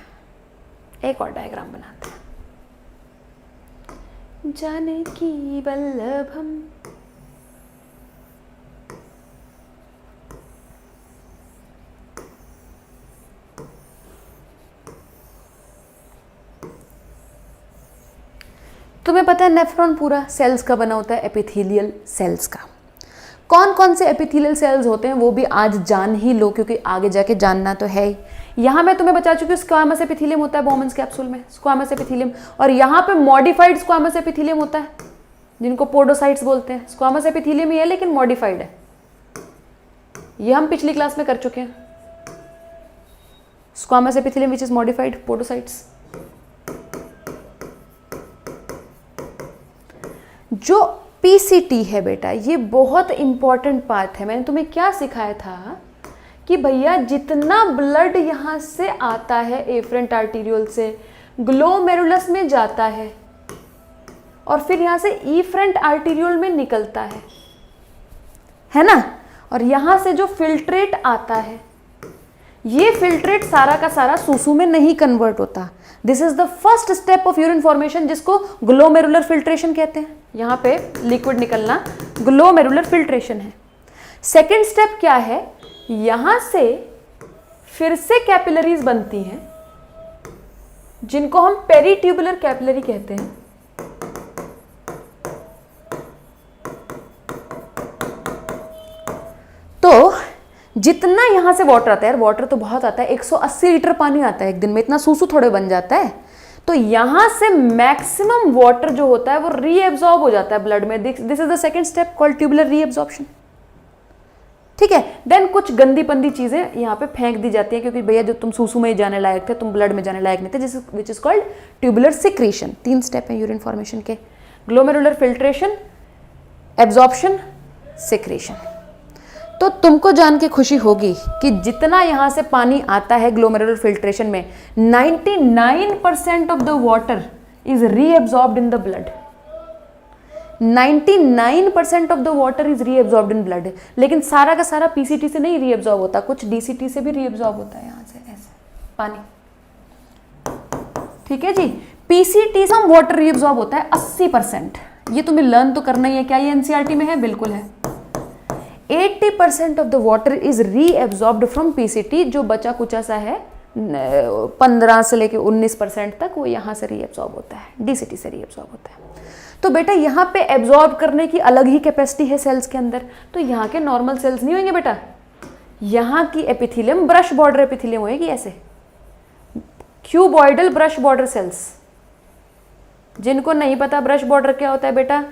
एक और डायग्राम बनाते हैं। जानकी वल्लभम, तुम्हें पता है नेफ्रॉन पूरा सेल्स का बना होता है, एपिथेलियल सेल्स का। कौन कौन से एपिथेलियल सेल्स होते हैं वो भी आज जान ही लो, क्योंकि आगे जाके जानना तो है ही। यहाँ मैं तुम्हें बता चुकी हूँ स्क्वामस एपिथेलियम होता है बोमन्स कैप्सूल में, स्क्वामस एपिथेलियम। और यहाँ पे मॉडिफाइड स्क्वामस एपिथेलियम होता है जिनको पोडोसाइट्स बोलते हैं। स्क्वामस एपिथेलियम ही है लेकिन मॉडिफाइड है, ये हम पिछली क्लास में कर चुके हैं। Squamous epithelium which is modified podocytes. जो पीसीटी है बेटा ये बहुत इंपॉर्टेंट पार्ट है। मैंने तुम्हें क्या सिखाया था कि भैया जितना ब्लड यहाँ से आता है एफरेंट आर्टीरियोल से ग्लोमेरुलस में जाता है और फिर यहाँ से ईफ्रेंट आर्टीरियोल में निकलता है ना, और यहाँ से जो फिल्ट्रेट आता है ये फिल्ट्रेट सारा का सारा सूसू में नहीं कन्वर्ट होता। This is the first step of urine formation जिसको ग्लोमेरुलर फिल्ट्रेशन कहते हैं। यहाँ पे लिक्विड निकलना ग्लोमेरुलर फिल्ट्रेशन है। सेकेंड स्टेप क्या है यहां से फिर से कैपिलरीज बनती हैं जिनको हम पेरीट्यूबुलर कैपिलरी कहते हैं। तो जितना यहां से वाटर आता है, यार वाटर तो बहुत आता है, 180 लीटर पानी आता है एक दिन में, इतना सूसू थोड़े बन जाता है। तो यहां से मैक्सिमम वाटर जो होता है वो रीएब्जॉर्ब हो जाता है ब्लड में। This is the second step called tubular reabsorption. ठीक है, देन कुछ गंदी पंदी चीजें यहाँ पे फेंक दी जाती हैं क्योंकि भैया जो तुम सूसू में ही जाने लायक थे, तुम ब्लड में जाने लायक नहीं थे, जिस which is called tubular secretion. 3 step है यूरिन फॉर्मेशन के, ग्लोमेरुलर फिल्ट्रेशन, एब्जॉर्प्शन, सिक्रीशन। तो तुमको जान के खुशी होगी कि जितना यहां से पानी आता है ग्लोमेरुलर फिल्ट्रेशन में, 99% of the water is reabsorbed in the blood. 99% of the water is reabsorbed in blood. लेकिन सारा का सारा पीसीटी से नहीं रीएब्जॉर्ब होता, कुछ डीसीटी से भी रीएब्जॉर्ब होता है यहां से ऐसे पानी। ठीक है जी, पीसीटी से वाटर रीएब्जॉर्ब होता है 80%। ये तुम्हें लर्न तो करना ही है। क्या ये एनसीईआरटी में है? बिल्कुल है। 80% of the water is reabsorbed from PCT. जो बचा कुचा सा है 15 से लेके 19% तक, वो यहां से रीएब्जॉर्ब होता है, डीसीटी से रीएब्जॉर्ब होता है। तो बेटा यहाँ पे एब्जॉर्ब करने की अलग ही कैपेसिटी है सेल्स के अंदर। तो यहाँ के नॉर्मल सेल्स नहीं होंगे बेटा, यहाँ की एपिथेलियम ब्रश बॉर्डर एपिथेलियम होएगी ऐसे, क्यूबॉइडल ब्रश बॉर्डर सेल्स। जिनको नहीं पता ब्रश बॉर्डर क्या होता है बेटा,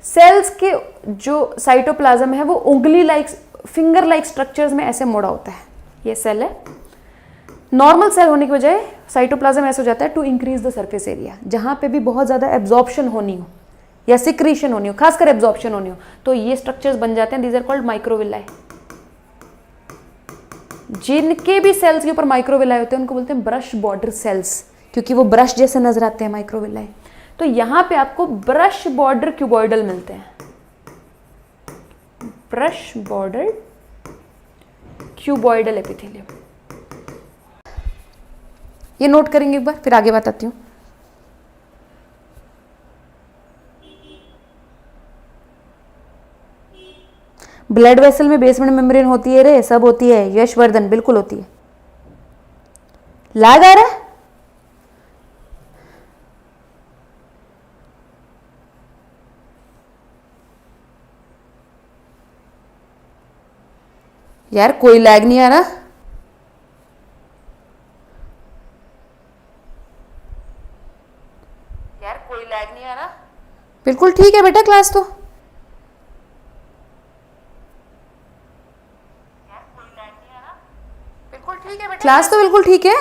सेल्स के जो साइटोप्लाज्म है वो उंगली लाइक, फिंगर लाइक स्ट्रक्चर्स में ऐसे मोड़ा होता है। ये सेल है। नॉर्मल सेल होने की बजाय साइटोप्लाज्म ऐसा हो जाता है to increase the surface area. जहां पे भी बहुत ज्यादा एब्जॉर्प्शन होनी हो या सिक्रीशन होनी हो, खासकर एब्जॉर्प्शन होनी हो, तो ये स्ट्रक्चर्स बन जाते हैं। These are called microvilli. जिनके भी सेल्स के ऊपर माइक्रोविलाई होते हैं उनको बोलते हैं ब्रश बॉर्डर सेल्स, क्योंकि वो ब्रश जैसे नजर आते हैं माइक्रोविलाई। तो यहां पे आपको ब्रश बॉर्डर क्यूबॉइडल मिलते हैं, ब्रश बॉर्डर क्यूबॉइडल एपिथेलियम। ये नोट करेंगे एक बार, फिर आगे बताती हूँ। ब्लड वेसल में बेसमेंट मेम्ब्रेन होती है रे, सब होती है यशवर्धन, बिल्कुल होती है। लैग आ रहा है? यार कोई लैग नहीं आ रहा। यार कोई लैग नहीं आ रहा। बिल्कुल ठीक है बेटा क्लास तो। यार कोई लैग नहीं आ रहा। बिल्कुल ठीक है बेटा, क्लास तो बिल्कुल ठीक है।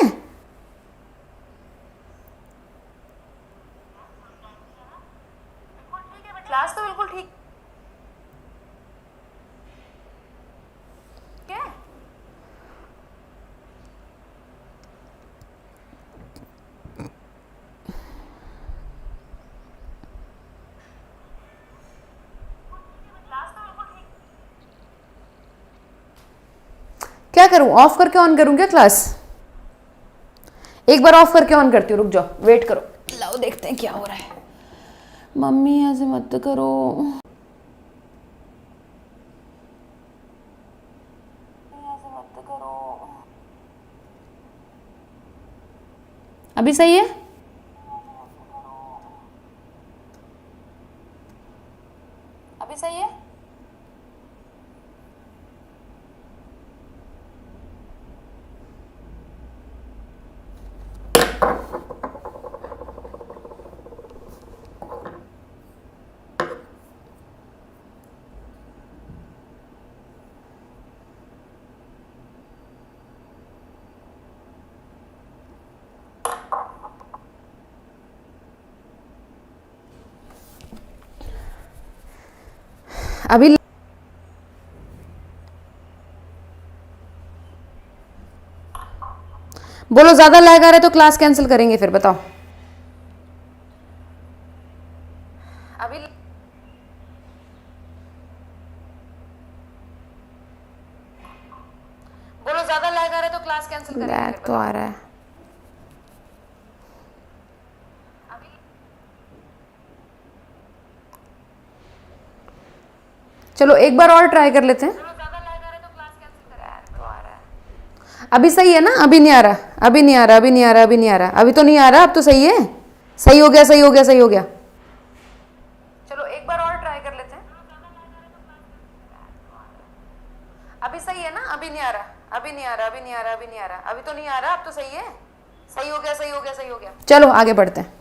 क्लास तो बिल्कुल ठीक है। क्या करूं, ऑफ करके ऑन करूं क्या क्लास? एक बार ऑफ करके ऑन करती हूँ, रुक जाओ, वेट करो। लाओ देखते हैं क्या हो रहा है। मम्मी ऐसे मत करो। ऐसे मत करो। अभी सही है? अभी सही है? अभी बोलो ज्यादा लैग आ रहा है तो क्लास कैंसिल करेंगे, फिर बताओ। अभी बोलो ज्यादा लैग आ रहा है तो क्लास कैंसिल करेंगे। लैग तो आ रहा है। चलो एक बार और ट्राई कर लेते हैं। अभी सही है ना? अभी नहीं आ रहा, अभी नहीं आ रहा, अभी नहीं आ रहा, अभी नहीं आ रहा, अभी तो नहीं आ रहा, अब तो सही है। सही हो गया, सही हो गया, सही हो गया। चलो एक बार और ट्राई कर लेते हैं। अभी सही है ना? अभी नहीं आ रहा, अभी नहीं आ रहा, अभी नहीं आ रहा, अभी नहीं आ रहा, अभी तो नहीं आ रहा, अब तो सही है। सही हो गया, सही हो गया, सही हो गया। चलो आगे बढ़ते हैं।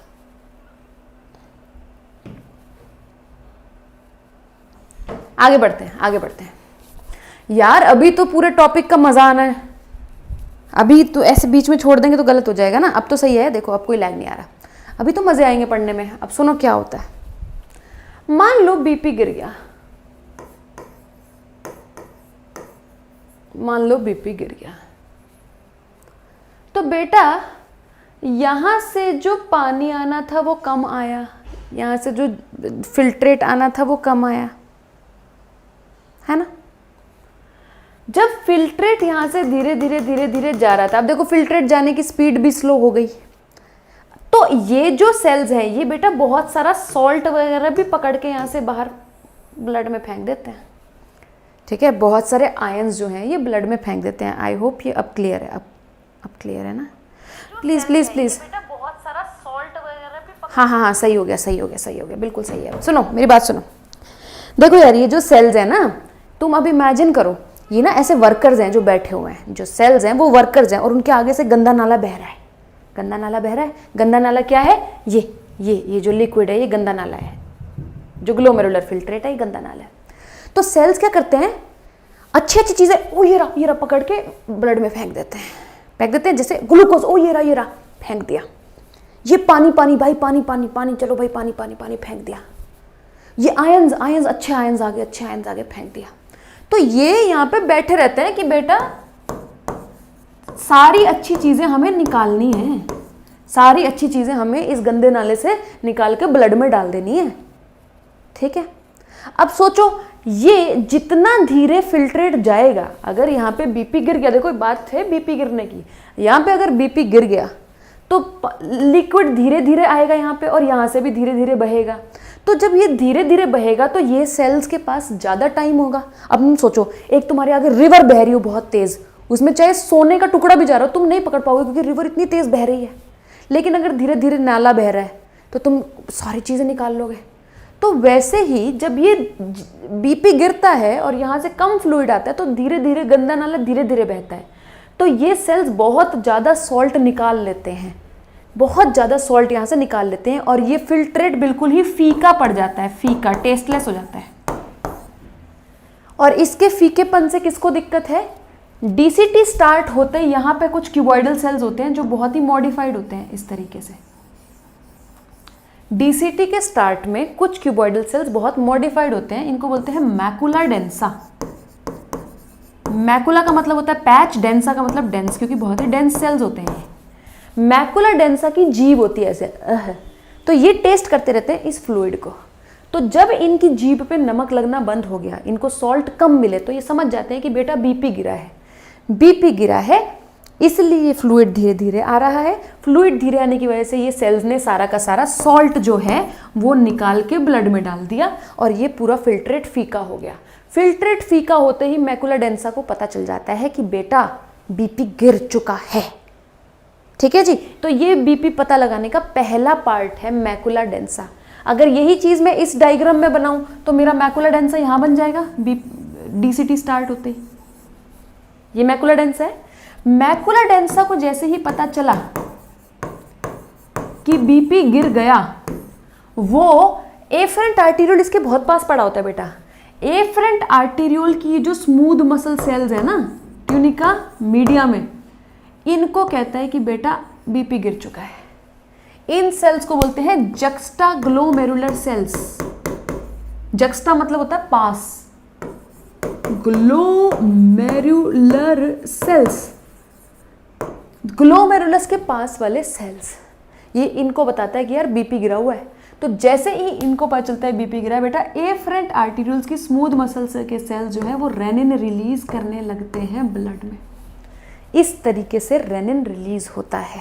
आगे बढ़ते हैं, आगे बढ़ते हैं। यार अभी तो पूरे टॉपिक का मजा आना है, अभी तो ऐसे बीच में छोड़ देंगे तो गलत हो जाएगा ना। अब तो सही है, देखो अब कोई लैग नहीं आ रहा, अभी तो मजे आएंगे पढ़ने में। अब सुनो क्या होता है। मान लो बीपी गिर गया, मान लो बीपी गिर गया, तो बेटा यहां से जो पानी आना था वो कम आया, यहां से जो फिल्ट्रेट आना था वो कम आया, है ना? जब फिल्ट्रेट यहां से धीरे धीरे धीरे धीरे जा रहा था, अब देखो फिल्ट्रेट जाने की स्पीड भी स्लो हो गई, तो ये जो सेल्स हैं ये बेटा बहुत सारा सॉल्ट वगैरह भी पकड़ के यहाँ से बाहर ब्लड में फेंक देते हैं। ठीक है, बहुत सारे आयंस जो हैं ये ब्लड में फेंक देते हैं। आई होप ये अब क्लियर है, अब क्लियर है ना? Please please please. बहुत सारा सॉल्ट वगैरह भी हाँ हाँ हाँ, सही हो गया, सही हो गया, सही हो गया, बिल्कुल सही है। सुनो मेरी बात सुनो, देखो यार ये जो सेल्स है ना, तुम अब इमेजिन करो ये ना ऐसे वर्कर्स हैं जो बैठे हुए हैं, जो सेल्स हैं वो वर्कर्स हैं, और उनके आगे से गंदा नाला बह रहा है, गंदा नाला बह रहा है। गंदा नाला क्या है? ये जो लिक्विड है ये गंदा नाला है, जो ग्लोमेरुलर फिल्ट्रेट है ये गंदा नाला है। तो सेल्स क्या करते हैं, अच्छी अच्छी चीजें ओ ये रहा पकड़ के ब्लड में फेंक देते हैं, जैसे ग्लूकोज, ओ ये रहा फेंक दिया। ये पानी पानी भाई, पानी पानी पानी, चलो भाई पानी पानी पानी, फेंक दिया। ये आयंस अच्छे आयंस आ गए, फेंक दिया। तो ये यहाँ पे बैठे रहते हैं कि बेटा सारी अच्छी चीजें हमें निकालनी है, सारी अच्छी चीजें हमें इस गंदे नाले से निकाल के ब्लड में डाल देनी है। ठीक है, अब सोचो ये जितना धीरे फिल्ट्रेट जाएगा, अगर यहाँ पे बीपी गिर गया, देखो बात है बीपी गिरने की, यहाँ पे अगर बीपी गिर गया तो लिक्विड धीरे धीरे आएगा यहाँ पे, और यहाँ से भी धीरे धीरे बहेगा। तो जब ये धीरे धीरे बहेगा तो ये सेल्स के पास ज़्यादा टाइम होगा। अब तुम सोचो, एक तुम्हारे आगे रिवर बह रही हो बहुत तेज़, उसमें चाहे सोने का टुकड़ा भी जा रहा हो तुम नहीं पकड़ पाओगे क्योंकि रिवर इतनी तेज़ बह रही है। लेकिन अगर धीरे धीरे नाला बह रहा है तो तुम सारी चीज़ें निकाल लोगे। तो वैसे ही जब ये बीपी गिरता है और यहाँ से कम फ्लूइड आता है तो धीरे धीरे गंदा नाला धीरे धीरे बहता है, तो ये सेल्स बहुत ज़्यादा सॉल्ट निकाल लेते हैं, बहुत ज़्यादा सॉल्ट यहाँ से निकाल लेते हैं, और ये फिल्ट्रेट बिल्कुल ही फीका पड़ जाता है, फीका, टेस्टलेस हो जाता है। और इसके फीकेपन से किसको दिक्कत है? डीसीटी स्टार्ट होते ही यहाँ पे कुछ क्यूबॉइडल सेल्स होते हैं जो बहुत ही मॉडिफाइड होते हैं इस तरीके से। डीसीटी के स्टार्ट में कुछ क्यूबॉइडल सेल्स बहुत मॉडिफाइड होते हैं, इनको बोलते हैं मैकुला डेंसा। मैकुला का मतलब होता है पैच, डेंसा का मतलब डेंस, क्योंकि बहुत ही डेंस सेल्स होते हैं। मैकुला डेंसा की जीभ होती है ऐसे, तो ये टेस्ट करते रहते हैं इस फ्लूइड को। तो जब इनकी जीभ पे नमक लगना बंद हो गया, इनको सॉल्ट कम मिले, तो ये समझ जाते हैं कि बेटा बीपी गिरा है, बीपी गिरा है, इसलिए ये फ्लूइड धीरे धीरे आ रहा है। फ्लूइड धीरे आने की वजह से ये सेल्स ने सारा का सारा सॉल्ट जो है वो निकाल के ब्लड में डाल दिया, और ये पूरा फिल्ट्रेट फीका हो गया। फिल्ट्रेट फीका होते ही मैकुला डेंसा को पता चल जाता है कि बेटा बीपी गिर चुका है। ठीक है जी, तो ये बीपी पता लगाने का पहला पार्ट है मैकुला डेंसा। अगर यही चीज मैं इस डायग्राम में बनाऊं तो मेरा मैकुला डेंसा यहां बन जाएगा, डीसीटी स्टार्ट होते ही। ये मैकुला डेंसा है। मैकुला डेंसा को जैसे ही पता चला कि बीपी गिर गया, वो एफरेंट आर्टीरियोल इसके बहुत पास पड़ा होता है बेटा। एफरेंट आर्टीरियोल की जो स्मूथ मसल सेल्स है ना ट्यूनिका मीडिया में, इनको कहता है कि बेटा बीपी गिर चुका है। इन सेल्स को बोलते हैं जक्स्टा ग्लोमेरुलर सेल्स। जक्स्टा मतलब होता है पास, ग्लोमेरुलर सेल्स, ग्लोमेरुलस के पास वाले सेल्स, ये इनको बताता है कि यार बीपी गिरा हुआ है। तो जैसे ही इनको पता चलता है बीपी गिरा है बेटा, एफरेंट आर्टीरियल्स की स्मूथ मसल्स के सेल्स जो है वो रेनिन रिलीज करने लगते हैं ब्लड में। इस तरीके से रेनिन रिलीज होता है।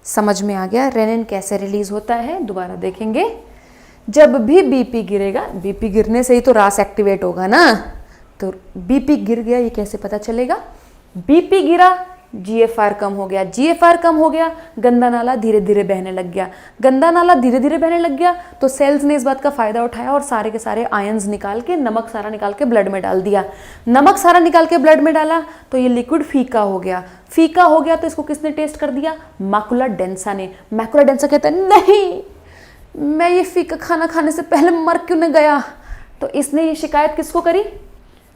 समझ में आ गया रेनिन कैसे रिलीज होता है? दोबारा देखेंगे। जब भी बीपी गिरेगा, बीपी गिरने से ही तो रास एक्टिवेट होगा ना, तो बीपी गिर गया ये कैसे पता चलेगा? बीपी गिरा, जीएफआर कम हो गया, जीएफआर कम हो गया, गंदा नाला धीरे धीरे बहने लग गया, गंदा नाला धीरे धीरे बहने लग गया तो सेल्स ने इस बात का फायदा उठाया और सारे के सारे आयंस निकाल के, नमक सारा निकाल के ब्लड में डाल दिया। नमक सारा निकाल के ब्लड में डाला तो ये लिक्विड फीका हो गया, फीका हो गया तो इसको किसने टेस्ट कर दिया? मैकुला डेंसा ने। मैकुला डेंसा कहता है नहीं, मैं ये फीका खाना खाने से पहले मर क्यों न गया। तो इसने ये शिकायत किसको करी?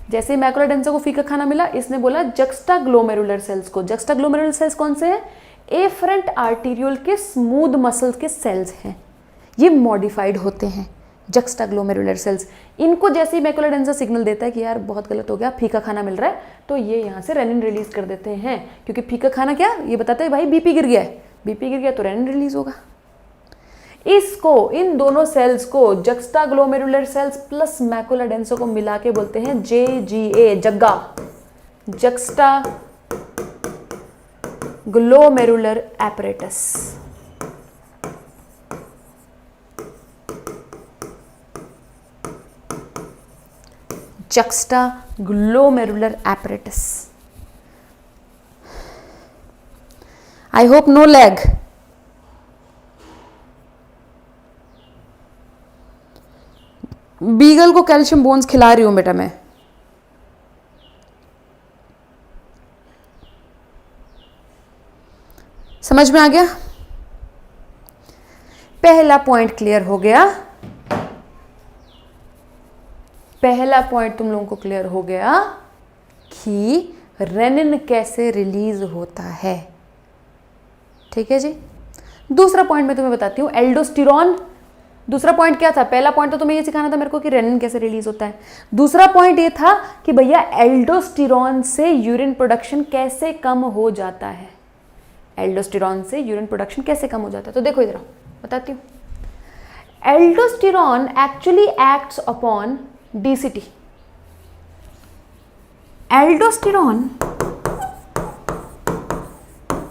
जैसे ही मैकुला डेंसा को फीका खाना मिला, इसने बोला जक्स्टाग्लोमेरुलर सेल्स को। जक्स्टाग्लोमेरुलर सेल्स कौन से हैं? एफरेंट आर्टीरियोल के स्मूथ मसल्स के सेल्स हैं, ये मॉडिफाइड होते हैं जक्स्टाग्लोमेरुलर सेल्स। इनको जैसे ही मैकुला डेंसा सिग्नल देता है कि यार बहुत गलत हो गया, फीका खाना मिल रहा है, तो ये यहाँ से रेनिन रिलीज कर देते हैं, क्योंकि फीका खाना क्या ये बताता है भाई बीपी गिर गया है, बीपी गिर गया तो रेनिन रिलीज होगा। इसको, इन दोनों सेल्स को, juxtaglomerular cells plus macula densa को मिला के बोलते हैं JGA, जग्गा, juxta glomerular apparatus. Juxta glomerular apparatus. I hope no lag. Beagle को कैल्शियम बोन्स खिला रही हूं बेटा मैं। समझ में आ गया? पहला पॉइंट क्लियर हो गया, पहला पॉइंट तुम लोगों को क्लियर हो गया कि रेनिन कैसे रिलीज होता है। ठीक है जी। दूसरा पॉइंट मैं तुम्हें बताती हूं, एल्डोस्टेरॉन। दूसरा पॉइंट क्या था? पहला पॉइंट तो तुम्हें ये सिखाना था मेरे को कि रेनिन कैसे रिलीज होता है। दूसरा पॉइंट ये था कि भैया एल्डोस्टेरॉन से यूरिन प्रोडक्शन कैसे कम हो जाता है। एल्डोस्टेरॉन से यूरिन प्रोडक्शन कैसे कम हो जाता है? तो देखो इधर बताती हूँ। Aldosterone actually acts upon DCT। Aldosterone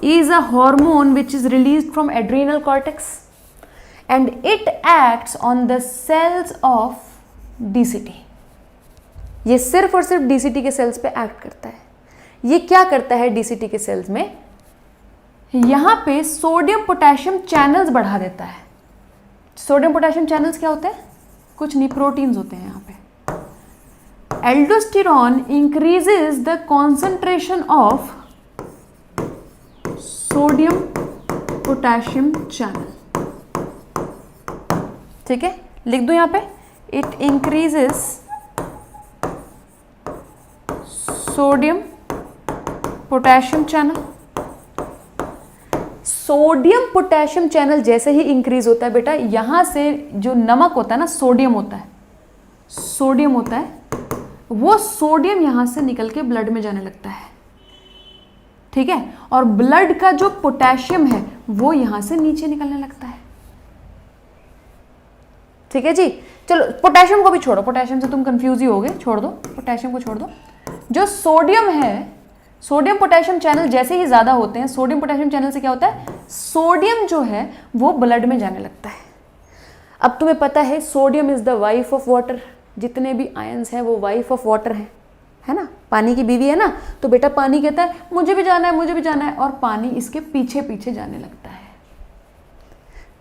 is a hormone which is released from adrenal cortex and it acts on the cells of DCT। ये सिर्फ और सिर्फ DCT के सेल्स पे एक्ट करता है। ये क्या करता है DCT के सेल्स में? यहाँ पे सोडियम पोटेशियम चैनल्स बढ़ा देता है। सोडियम पोटेशियम चैनल्स क्या होते हैं? कुछ नहीं, प्रोटीन्स होते हैं। यहाँ पे aldosterone increases the concentration of sodium potassium channel. ठीक है, लिख दो यहाँ पे, it increases sodium potassium channel. Sodium potassium channel जैसे ही इंक्रीज होता है बेटा, यहां से जो नमक होता है ना, सोडियम होता है, सोडियम होता है, वो सोडियम यहां से निकल के ब्लड में जाने लगता है। ठीक है, और ब्लड का जो पोटेशियम है वो यहां से नीचे निकलने लगता है। ठीक है जी। चलो पोटेशियम को भी छोड़ो, पोटेशियम से तुम कंफ्यूज ही होगे, छोड़ दो, पोटेशियम को छोड़ दो। जो सोडियम है, सोडियम पोटेशियम चैनल जैसे ही ज्यादा होते हैं, सोडियम पोटेशियम चैनल से क्या होता है? सोडियम जो है वो ब्लड में जाने लगता है। अब तुम्हें पता है sodium is the wife of water. जितने भी आयंस हैं वो वाइफ ऑफ वाटर हैं, है ना, पानी की बीवी है ना। तो बेटा पानी कहता है मुझे भी जाना है, मुझे भी जाना है, और पानी इसके पीछे पीछे जाने लगता है।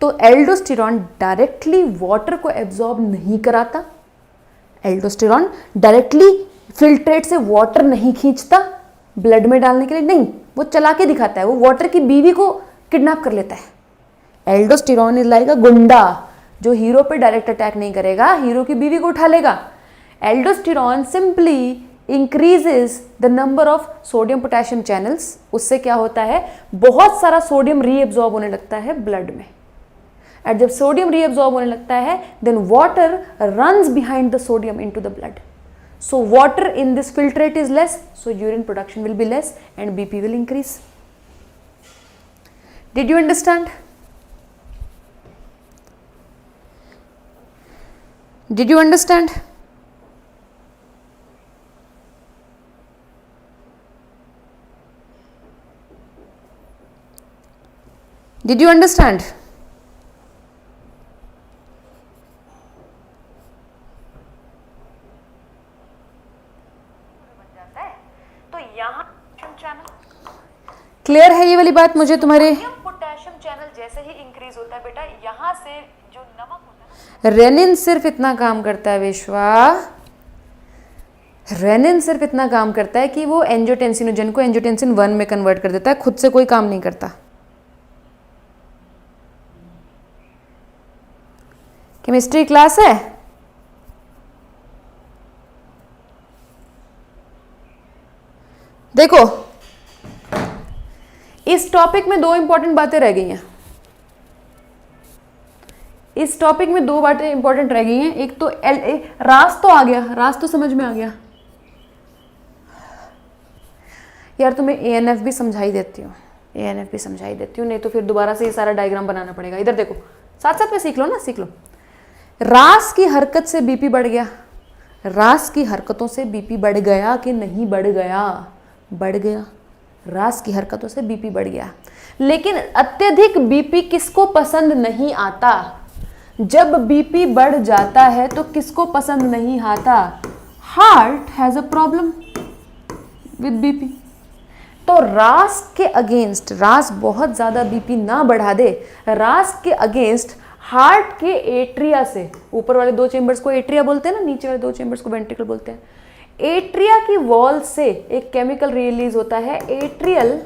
तो एल्डोस्टेरॉन डायरेक्टली वाटर को एब्जॉर्ब नहीं कराता, एल्डोस्टेरॉन डायरेक्टली फिल्ट्रेट से वाटर नहीं खींचता ब्लड में डालने के लिए, नहीं, वो चला के दिखाता है, वो वाटर की बीवी को किडनैप कर लेता है। एल्डोस्टेरॉन इज लाइक अ गुंडा जो हीरो पे डायरेक्ट अटैक नहीं करेगा, हीरो की बीवी को उठा लेगा। Aldosterone simply increases the number of sodium potassium channels. उससे क्या होता है? बहुत सारा सोडियम रीएब्जॉर्ब होने लगता है ब्लड में। और जब सोडियम रीएब्जॉर्ब होने लगता है, then water runs behind the sodium into the blood. So water in this filtrate is less, so urine production will be less and BP will increase. Did you understand? Did you understand? Did you understand? Clear है ये वाली बात मुझे तुम्हारे? Potassium channel जैसे ही increase होता है बेटा, यहाँ से जो नमक होता है, रेनिन सिर्फ इतना काम करता है विश्वा, रेनिन सिर्फ इतना काम करता है कि वो एंजियोटेंसिनोजन को एंजियोटेंसिन 1 में कन्वर्ट कर देता है, खुद से कोई काम नहीं करता। केमिस्ट्री क्लास है? देखो इस टॉपिक में 2 इंपॉर्टेंट बातें रह गई हैं, इस टॉपिक में 2 बातें इंपॉर्टेंट रह गई हैं। एक तो रास तो आ गया, रास तो समझ में आ गया यार, तुम्हें ANF भी समझाई देती हूँ, ANF भी समझाई देती हूँ, नहीं तो फिर दोबारा से ये सारा डायग्राम बनाना पड़ेगा। इधर देखो, साथ साथ में सीख लो ना, सीख लो। रास की हरकत से बीपी बढ़ गया, रास की हरकतों से बीपी बढ़ गया कि नहीं बढ़ गया? बढ़ गया, रास की हरकतों से बीपी बढ़ गया। लेकिन अत्यधिक बीपी किसको पसंद नहीं आता? जब बीपी बढ़ जाता है तो किसको पसंद नहीं आता? Heart has a problem with BP. तो रास के अगेंस्ट, रास बहुत ज्यादा बीपी ना बढ़ा दे, रास के अगेंस्ट हार्ट के एट्रिया से, ऊपर वाले 2 चेंबर्स को एट्रिया बोलते हैं ना, नीचे वाले 2 चेंबर्स को वेंट्रिकल बोलते हैं। एट्रिया की वॉल से एक केमिकल रिलीज होता है, एट्रियल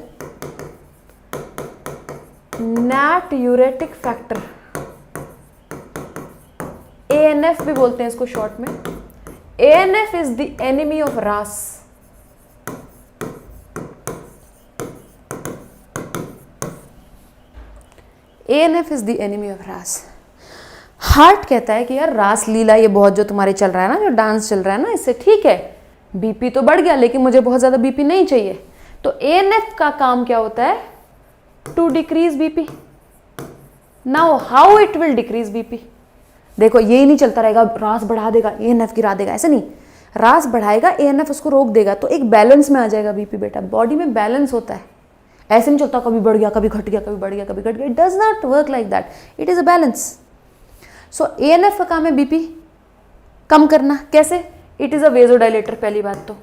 नाट्यूरेटिक फैक्टर, ANF भी बोलते हैं इसको शॉर्ट में। ANF is the enemy of रास। ANF is the enemy of रास। हार्ट कहता है कि यार रास लीला ये बहुत जो तुम्हारे चल रहा है ना, जो डांस चल रहा है ना, इससे ठीक है, बीपी तो बढ़ गया लेकिन मुझे बहुत ज्यादा बीपी नहीं चाहिए। तो ANF का काम क्या होता है? To decrease BP. Now how it will decrease BP? देखो यही नहीं चलता रहेगा, रास बढ़ा देगा ANF गिरा देगा, ऐसा नहीं, रास बढ़ाएगा ANF उसको रोक देगा, तो एक बैलेंस में आ जाएगा बीपी। बेटा बॉडी में बैलेंस होता है, ऐसे नहीं चलता कभी बढ़ गया कभी घट गया, कभी बढ़ गया कभी घट गया। It does not work like that, it is a balance. So ANF का काम है बीपी कम करना। कैसे? It is a vasodilator. पहली बात तो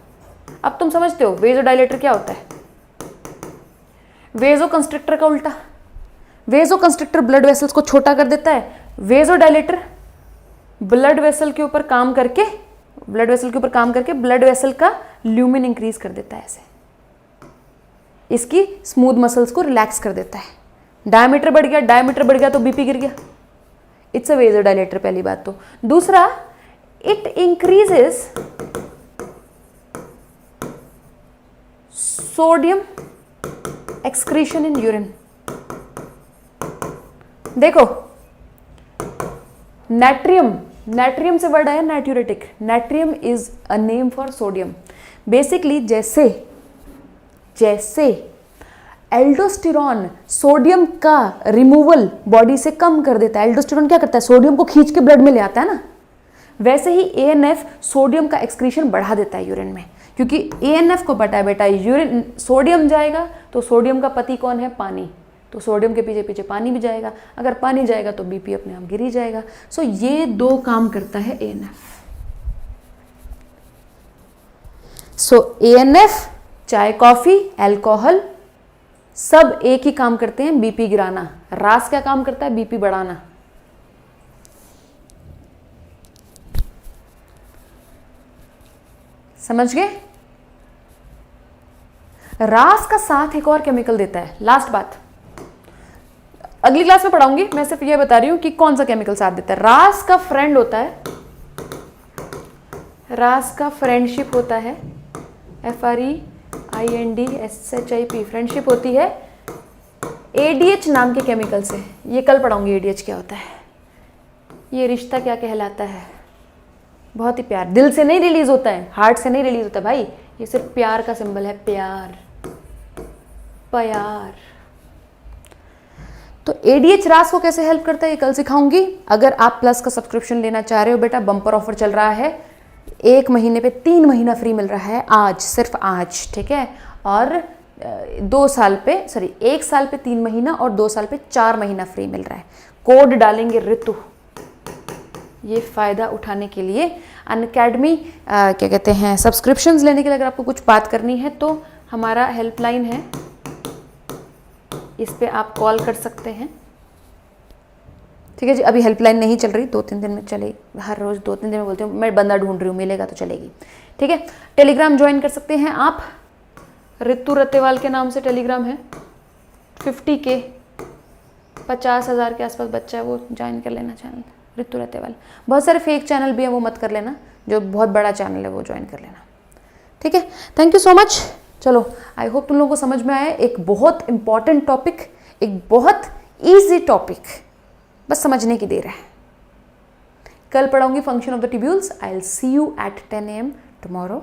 अब तुम समझते हो वेजोडाइलेटर क्या होता है? वेजो कंस्ट्रिक्टर का उल्टा। वेजो कंस्ट्रिक्टर ब्लड वेसल्स को छोटा कर देता है, वेजोडाइलेटर ब्लड वेसल के ऊपर काम करके, ब्लड वेसल के ऊपर काम करके ब्लड वेसल का ल्यूमिन इंक्रीज कर देता है, ऐसे इसकी स्मूथ मसल्स को रिलैक्स कर देता है। डायमीटर बढ़ गया, डायमीटर बढ़ गया तो बीपी गिर गया। इट्स अ वेजोडाइलेटर, पहली बात तो। दूसरा, it increases sodium excretion in urine. देखो नाट्रियम, नाट्रियम से वर्ड आया natriuretic. Natrium is a name for sodium. Basically जैसे जैसे एल्डोस्टेरॉन सोडियम का रिमूवल बॉडी से कम कर देता है, एल्डोस्टेरॉन क्या करता है? सोडियम को खींच के ब्लड में ले आता है ना, वैसे ही ANF सोडियम का एक्सक्रीशन बढ़ा देता है यूरिन में, क्योंकि ANF को पता है बेटा यूरिन सोडियम जाएगा तो सोडियम का पति कौन है? पानी, तो सोडियम के पीछे पीछे पानी भी जाएगा, अगर पानी जाएगा तो बीपी अपने आप गिर ही जाएगा। सो ये 2 काम करता है ANF। सो ANF, चाय कॉफी, अल्कोहल, सब एक ही काम करते हैं, बीपी गिराना। रास क्या काम करता है? बीपी बढ़ाना। समझ गए? रास का साथ एक और केमिकल देता है। लास्ट बात अगली क्लास में पढ़ाऊंगी, मैं सिर्फ ये बता रही हूं कि कौन सा केमिकल साथ देता है। रास का फ्रेंड होता है, रास का फ्रेंडशिप होता है, FREINDSHIP, फ्रेंडशिप होती है ADH नाम के केमिकल से। ये कल पढ़ाऊंगी ADH क्या होता है, ये रिश्ता क्या कहलाता है। बहुत ही प्यार, दिल से नहीं रिलीज होता है, हार्ट से नहीं रिलीज होता भाई, ये सिर्फ प्यार का सिंबल है, प्यार, प्यार। तो ADH रास को कैसे हेल्प करता है ये कल सिखाऊंगी। अगर आप प्लस का सब्सक्रिप्शन लेना चाह रहे हो बेटा, बम्पर ऑफर चल रहा है, 1 महीने पे 3 महीना फ्री मिल रहा है आज, सिर्फ आज, ठीक है। और 2 साल पे, सॉरी 1 साल पे 3 महीना और 2 साल पे 4 महीना फ्री मिल रहा है। कोड डालेंगे ऋतु, ये फ़ायदा उठाने के लिए। अनअकैडमी क्या कहते हैं, सब्सक्रिप्शंस लेने के लिए अगर आपको कुछ बात करनी है तो हमारा हेल्पलाइन है इस पे आप कॉल कर सकते हैं। ठीक है जी, अभी हेल्पलाइन नहीं चल रही, 2-3 दिन में चले, हर रोज़ 2-3 दिन में बोलती हूँ मैं बंदा ढूंढ रही हूँ, मिलेगा तो चलेगी। ठीक है, टेलीग्राम ज्वाइन कर सकते हैं आप, ऋतु रतेवाल के नाम से टेलीग्राम है। 50K 50,000 के आसपास बच्चा है, वो ज्वाइन कर लेना चैनल ऋतु रतेवाल। बहुत सारे फेक चैनल भी हैं, वो मत कर लेना, जो बहुत बड़ा चैनल है वो ज्वाइन कर लेना। ठीक है, थैंक यू सो मच। चलो, आई होप तुम लोगों को समझ में आया। एक बहुत इंपॉर्टेंट टॉपिक, एक बहुत ईजी टॉपिक, बस समझने की देर है। कल पढ़ाऊंगी function of the tubules. I will see you at 10 AM tomorrow.